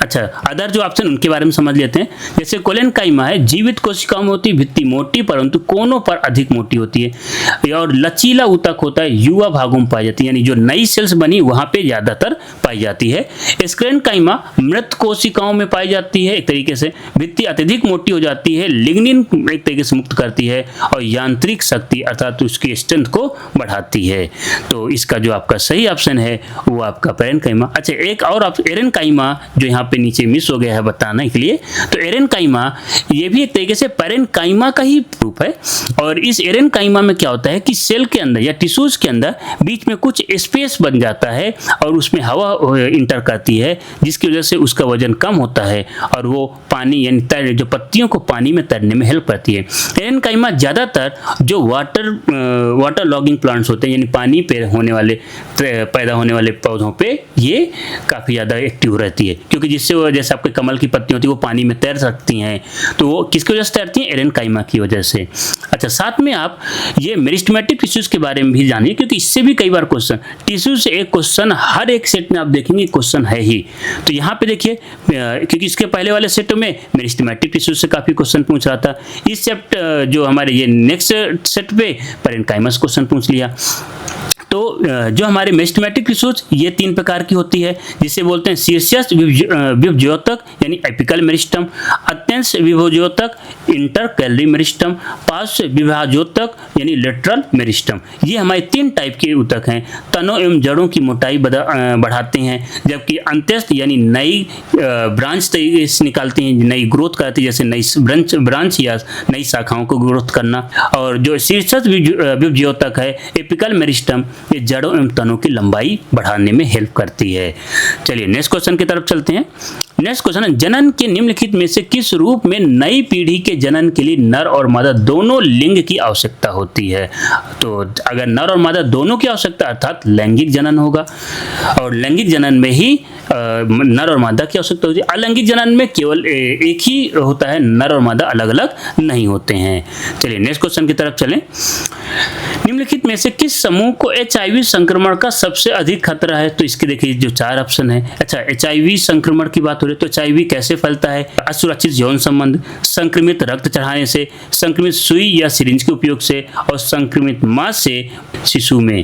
अच्छा, अदर जो ऑप्शन उनके बारे में समझ लेते हैं। जैसे कोलेन्काइमा है, जीवित कोशिकाओं में होती, भित्ति मोटी परंतु कोनों पर अधिक मोटी होती है। और लचीला ऊतक होता है, युवा भागों में पाई जाती है, यानी जो नई सेल्स बनी वहां पे ज्यादातर पाई जाती है। स्क्लेरेन्काइमा मृत कोशिकाओं में पाई जाती है, एक तरीके से भित्ति अत्यधिक मोटी हो जाती है, लिग्निन एक तरीके से मुक्त करती है और यांत्रिक शक्ति अर्थात उसकी स्ट्रेंथ को बढ़ाती है। तो इसका जो आपका सही ऑप्शन है वो आपका पेरेन्काइमा। अच्छा, एक और एरेन्काइमा जो यहाँ पे नीचे मिस हो गया है बताने के लिए, तो एरेन्काइमा ये भी एक तरीके से पेरेन्काइमा का ही रूप है। और इस एरेन्काइमा में क्या होता है कि सेल के अंदर या टिश्यूज के अंदर बीच में कुछ स्पेस बन जाता है और उसमें हवा इंटर करती है, जिसकी वजह से उसका वजन कम होता है और वो पानी यानी जो पत्तियों को पानी में तैरने में हेल्प करती है। एरेन्काइमा ज्यादातर जो वाटर लॉगिंग प्लांट्स होते हैं, यानी पानी पे होने वाले पैदा होने वाले पौधों पे ये काफी ज्यादा एक्टिव रहती है, क्योंकि जिससे वो जैसे आपके कमल की पत्ती होती है वो पानी में तैर सकती हैं। तो वो किसकी वजह से तैरती हैं? एरेन्काइमा की वजह से। अच्छा, साथ में आप ये मेरिस्टेमेटिक टिश्यूज के बारे में भी जानिए, क्योंकि इससे भी कई बार क्वेश्चन टिश्यूज से एक क्वेश्चन हर एक सेट में आप देखेंगे क्वेश्चन है ही। तो यहाँ पे देखिए, क्योंकि इसके पहले वाले सेट में मेरिस्टेमेटिक टिश्यूज से काफी क्वेश्चन पूछ रहा था, इस सेट जो हमारे ये नेक्स्ट सेट पे पेरेन्काइमा से क्वेश्चन पूछ लिया। तो जो हमारे मेरिस्टेमेटिक टिश्यूज ये तीन प्रकार की होती है, जिसे बोलते हैं शीर्षस्थ विभवज्योतक यानी एपिकल मेरिस्टम, अत्यंश विभवज्योतक इंटरकैलरी मेरिस्टम, पार्श्व विभाज्योतक यानी लेटरल मेरिस्टम। ये हमारे तीन टाइप के ऊतक हैं। तनों एवं जड़ों की मोटाई बढ़ाते हैं, जबकि अंत्यस्थ यानी नई ब्रांच से निकालते हैं, नई ग्रोथ करती है, जैसे नई ब्रांच या नई शाखाओं को ग्रोथ करना। और जो शीर्षस्थ विभवज्योतक है एपिकल मेरिस्टम, ये जड़ों एवं तनों की लंबाई बढ़ाने में हेल्प करती है। चलिए नेक्स्ट क्वेश्चन की तरफ चलते हैं। नेक्स्ट क्वेश्चन है, जनन के निम्नलिखित में से किस रूप में नई पीढ़ी के जनन के लिए नर और मादा दोनों लिंग की आवश्यकता होती है? तो अगर नर और मादा दोनों की आवश्यकता अर्थात लैंगिक जनन होगा, और लैंगिक जनन में ही नर और मादा की आवश्यकता होती है। अलैंगिक जनन में केवल एक ही होता है, नर और मादा अलग अलग नहीं होते हैं। चलिए नेक्स्ट क्वेश्चन की तरफ चलें। निम्नलिखित में से किस समूह को HIV संक्रमण का सबसे अधिक खतरा है? तो इसके देखिए जो 4 ऑप्शन है। अच्छा, HIV संक्रमण की बात हो रही है तो HIV कैसे फैलता है? असुरक्षित यौन संबंध, संक्रमित रक्त चढ़ाने से, संक्रमित सुई या सिरिंज के उपयोग से, और संक्रमित मां से शिशु में।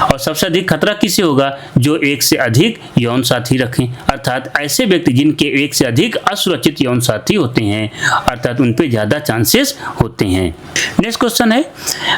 और सबसे अधिक खतरा किसे होगा? जो एक से अधिक यौन साथी रखें, अर्थात ऐसे व्यक्ति जिनके एक से अधिक असुरक्षित यौन साथी होते हैं, अर्थात उन पे ज्यादा चांसेस होते हैं। नेक्स्ट क्वेश्चन है,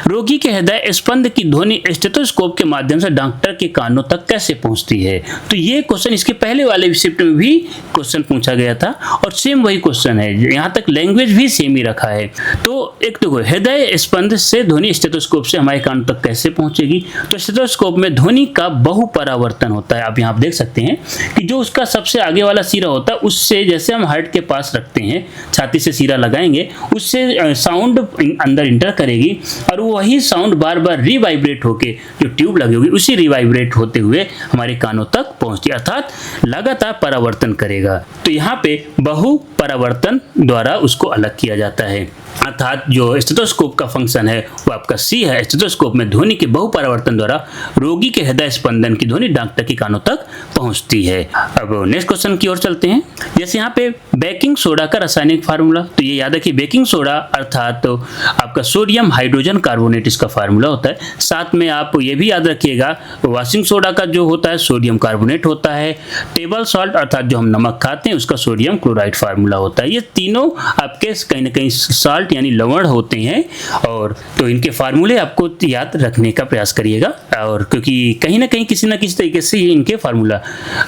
रोगी के हृदय स्पंद की ध्वनि स्टेथोस्कोप के माध्यम से डॉक्टर के कानों तक कैसे पहुंचती है? तो ये क्वेश्चन इसके पहले वाले शिफ्ट में भी क्वेश्चन पूछा गया था और सेम वही क्वेश्चन है, यहाँ तक लैंग्वेज भी सेम ही रखा है। तो एक देखो, हृदय स्पंद से ध्वनि स्टेथोस्कोप से हमारे कानों तक कैसे पहुंचेगी? तो स्टेथोस्कोप में ध्वनि का बहुपरावर्तन होता है। आप यहाँ देख सकते हैं कि जो उसका सबसे आगे वाला सिरा होता है उससे, जैसे हम हार्ट के पास रखते हैं, छाती से सिरा लगाएंगे, उससे साउंड अंदर इंटर करेगी और वही साउंड बार बार रिवाइब्रेट होके जो ट्यूब लगी होगी उसी रिवाइब्रेट होते हुए हमारे कानों तक पहुंचती, अर्थात लगातार परावर्तन करेगा। तो यहाँ पे बहु परावर्तन द्वारा उसको अलग किया जाता है, अर्थात जो स्टेथोस्कोप का फंक्शन है वो आपका सी है। स्टेथोस्कोप में ध्वनि के बहुपरावर्तन द्वारा रोगी के हृदय स्पंदन की ध्वनि डॉक्टर के कानों तक पहुंचती है। अब नेक्स्ट क्वेश्चन की ओर चलते हैं। जैसे यहाँ पे बेकिंग सोडा का रासायनिक फार्मूला, तो ये याद रखिए बेकिंग सोडा अर्थात तो आपका सोडियम हाइड्रोजन कार्बोनेट इसका फार्मूला होता है। साथ में आप ये भी याद रखिएगा वॉशिंग सोडा का जो होता है सोडियम कार्बोनेट होता है। टेबल सॉल्ट अर्थात जो हम नमक खाते हैं उसका सोडियम क्लोराइड फार्मूला होता है। ये तीनों आपके कहीं ना कहीं साल्ट यानी लवण होते हैं, और तो इनके फार्मूले आपको याद रखने का प्रयास करिएगा, और क्योंकि कहीं ना कहीं किसी ना किसी तरीके से इनके फार्मूला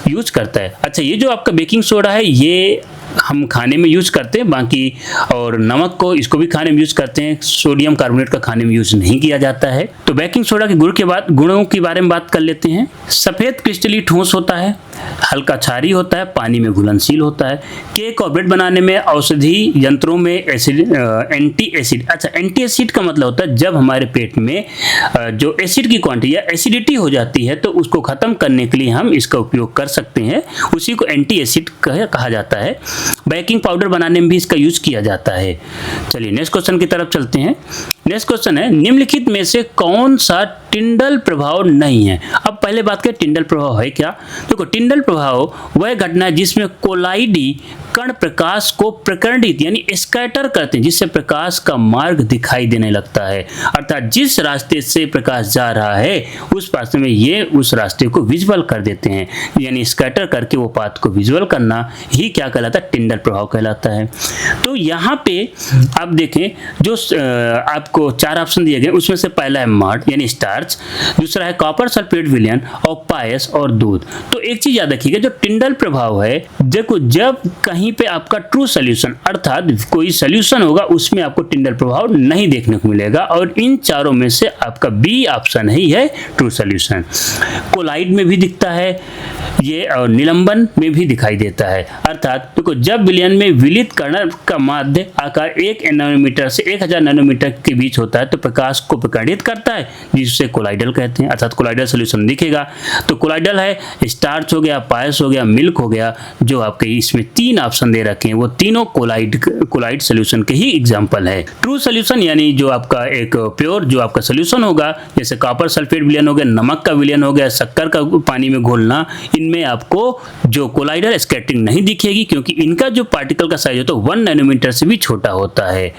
यूज करता है। अच्छा, ये जो आपका बेकिंग सोडा है ये हम खाने में यूज करते हैं, बाकी और नमक को इसको भी खाने में यूज करते हैं, सोडियम कार्बोनेट का खाने में यूज नहीं किया जाता है। तो बेकिंग सोडा के गुणों के बारे में बात कर लेते हैं। सफेद क्रिस्टली ठोस होता है, हल्का क्षारीय होता है, पानी में घुलनशील होता है। केक और ब्रेड बनाने में, औषधि यंत्रों में एंटी एसिड। अच्छा, एंटी एसिड का मतलब होता है जब हमारे पेट में जो एसिड की क्वांटिटी या एसिडिटी हो जाती है तो उसको खत्म करने के लिए हम इसका उपयोग कर सकते हैं, उसी को एंटी एसिड कहा जाता है। बेकिंग पाउडर बनाने में भी इसका यूज किया जाता है। चलिए नेक्स्ट क्वेश्चन की तरफ चलते हैं। नेक्स्ट क्वेश्चन है, निम्नलिखित में से कौन सा टिंडल प्रभाव नहीं है? अब पहले बात करें टिंडल प्रभाव है क्या। देखो, टिंडल प्रभाव वह घटना है जिसमें कोलाइडी कण प्रकाश को प्रकर्णित यानी स्कैटर करते हैं, जिससे प्रकाश का मार्ग दिखाई देने लगता है। अर्थात जिस रास्ते से प्रकाश जा रहा है उस रास्ते में ये उस रास्ते को विजुअल कर देते हैं, यानी स्कैटर करके वो पाथ को विजुअल करना ही क्या कहलाता है? टिंडल प्रभाव कहलाता है। तो यहाँ पे आप देखें जो आपको 4 ऑप्शन दिए गए उसमें से पहला है मार्ट यानी स्टार्च, दूसरा है कॉपर सल्फेट विलयन और पायस और दूध। तो एक चीज याद रखिएगा, जो टिंडल प्रभाव है, देखो जब कहीं पे आपका ट्रू सोल्यूशन अर्थात कोई सोल्यूशन होगा उसमें आपको टिंडल प्रभाव नहीं देखने को मिलेगा, और इन चारों में से आपका बी ऑप्शन ही है ट्रू सोल्यूशन। कोलाइड में भी दिखता है ये, और निलंबन में भी दिखाई देता है। अर्थात देखो जब विलयन में विलित कण का माध्य आकार 1 नैनोमीटर से 1000 नैनोमीटर के बीच होता है तो प्रकाश को प्रकर्णित करता है, जिसे कोलाइडल कहते हैं, अर्थात कोलाइडल सोल्यूशन दिखेगा। तो कोलाइडल है स्टार्च हो गया, पायस हो गया, मिल्क हो गया, जो आपके इसमें 3 ऑप्शन दे रखे हैं वो तीनों कोलाइड सोल्यूशन के ही एग्जांपल है। ट्रू सोल्यूशन यानी जो आपका एक प्योर जो आपका सोल्यूशन होगा, जैसे कॉपर सल्फेट विलयन हो गया, नमक का विलयन हो गया, शक्कर का पानी में घोलना, इनमें आपको जो कोलाइडल स्कैटरिंग नहीं दिखेगी क्योंकि इनका जो पार्टिकल का साइज होता है 1 नैनोमीटर से भी छोटा होता है।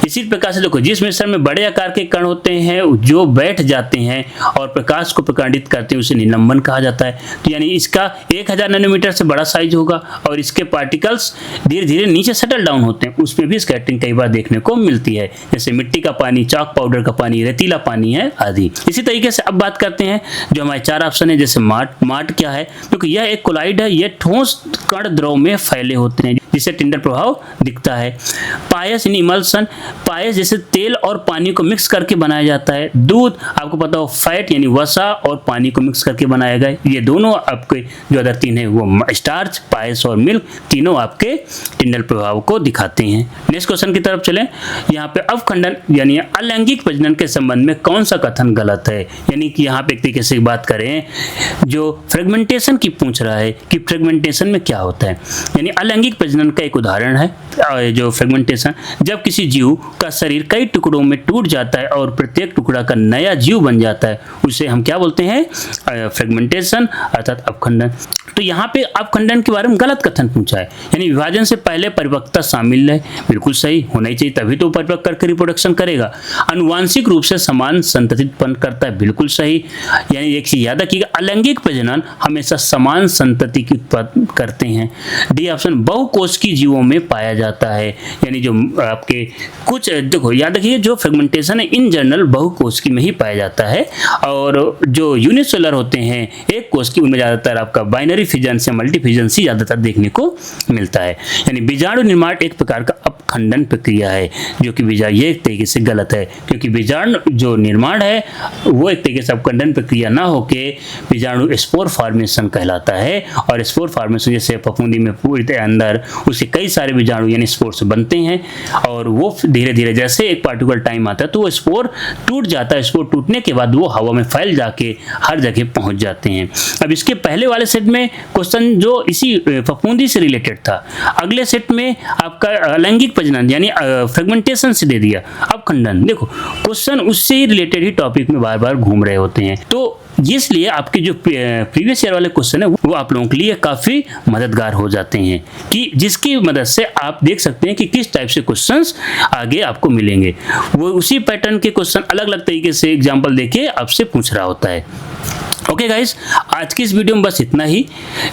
इसी प्रकार से देखो जिस मिश्रण में बड़े आकार के कण होते हैं जो बैठ जाते हैं और प्रकाश को प्रकांडित करते हैं उसे निलंबन कहा जाता है। तो यानी इसका 1000 नैनोमीटर से बड़ा साइज होगा और इसके पार्टिकल्स धीरे धीरे नीचे सेटल डाउन होते हैं, उसमें भी स्कैटरिंग कई बार देखने को मिलती है, जैसे मिट्टी का पानी, चॉक पाउडर का पानी, रेतीला पानी है आदि। इसी तरीके से अब बात करते हैं जो हमारे 4 ऑप्शन है, जैसे मार्ट क्या है, क्योंकि यह एक कोलाइड है, यह ठोस कण द्रव में फैले होते हैं जिससे टिंडल प्रभाव दिखता है। पायस यानी इमल्सन, पायस जैसे तेल और पानी को मिक्स करके बनाया जाता है। दूध आपको पता हो फैट यानी वसा और पानी को मिक्स करके बनाया गया। ये दोनों आपके जो अदर 3 है वो स्टार्च, पायस और मिल्क, तीनों आपके टिंडल प्रभाव को दिखाते हैं। नेक्स्ट क्वेश्चन की तरफ चलें। यहाँ पे अवखंडन यानी अलैंगिक प्रजनन के संबंध में कौन सा कथन गलत है, यानी कि यहाँ पे एक तरीके से बात करें जो फ्रेगमेंटेशन की पूछ रहा है कि फ्रेगमेंटेशन में क्या होता है, यानी अलैंगिक प्रजनन प्रजनन का एक उदाहरण है जो फ्रेगमेंटेशन। जब किसी जीव का शरीर कई टुकड़ों में टूट जाता है और प्रत्येक टुकड़ा का नया जीव बन जाता है, उसे हम क्या बोलते हैं? फ्रेगमेंटेशन अर्थात अपखंडन। तो यहाँ पे अपखंडन के बारे में गलत कथन पूछा है, यानी विभाजन से पहले परिपक्वता शामिल है, बिल्कुल सही होना ही चाहिए, तभी तो परिपक्व करके रिप्रोडक्शन करेगा। आनुवांशिक रूप से समान संतति उत्पन्न करता है, बिल्कुल सही। यानी एक चीज याद रखिएगा, अलैंगिक प्रजनन हमेशा समान संतति की उत्पन्न करते हैं। डी ऑप्शन बहुकोशिकीय जीवों में पाया जाता है, यानी जो आपके कुछ देखो याद रखिए, जो फ्रेगमेंटेशन है इन जनरल बहुकोशिकीय में ही पाया जाता है, और जो यूनिसेलुलर होते हैं एक कोशिकीय, उनमें ज्यादातर आपका बाइनरी फिजन से मल्टी फिजन से ज्यादातर देखने को मिलता है। यानी बीजाणु निर्माण एक प्रकार का अपखंडन प्रक्रिया है, जो कि ये एक तरीके से गलत है, क्योंकि बीजाणु जो निर्माण है वो एक तरीके से अपखंडन प्रक्रिया ना होके बीजाणु स्पोर फॉर्मेशन कहलाता है। और स्पोर फॉर्मेशन जैसे फफूंदी में पूरे अंदर उसके कई सारे बीजाणु यानी स्पोर्स बनते हैं, और वो धीरे धीरे जैसे एक पार्टिकुलर टाइम आता है तो वो स्पोर टूट जाता है। स्पोर टूटने के बाद वो हवा में फैल जाके हर जगह पहुंच जाते हैं। अब इसके पहले वाले सेट में क्वेश्चन जो इसी फफूंदी से रिलेटेड था, अगले सेट में आपका अलैंगिक प्रजनन यानी फ्रेगमेंटेशन से दे दिया अपखंडन। देखो क्वेश्चन उससे ही रिलेटेड ही टॉपिक में बार बार घूम रहे होते हैं, तो इसलिए आपके जो प्रीवियस ईयर वाले क्वेश्चन है वो आप लोगों के लिए काफ़ी मददगार हो जाते हैं, कि जिसकी मदद से आप देख सकते हैं कि किस टाइप से क्वेश्चंस आगे आपको मिलेंगे। वो उसी पैटर्न के क्वेश्चन अलग अलग तरीके से एग्जाम्पल देके आपसे पूछ रहा होता है। ओके गाइस, आज की इस वीडियो में बस इतना ही।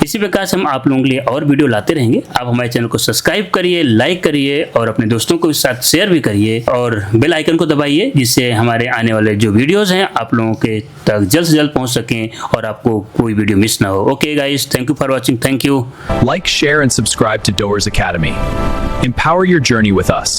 इसी प्रकार से हम आप लोगों के लिए और वीडियो लाते रहेंगे। आप हमारे चैनल को सब्सक्राइब करिए, लाइक करिए और अपने दोस्तों को साथ शेयर भी करिए, और बेल आइकन को दबाइए, जिससे हमारे आने वाले जो वीडियोस हैं आप लोगों के तक जल्द से जल्द पहुंच सकें और आपको कोई वीडियो मिस ना हो। Okay guys, thank you for watching. Thank you. Like, share, and subscribe to Doers Academy. Empower your journey with us.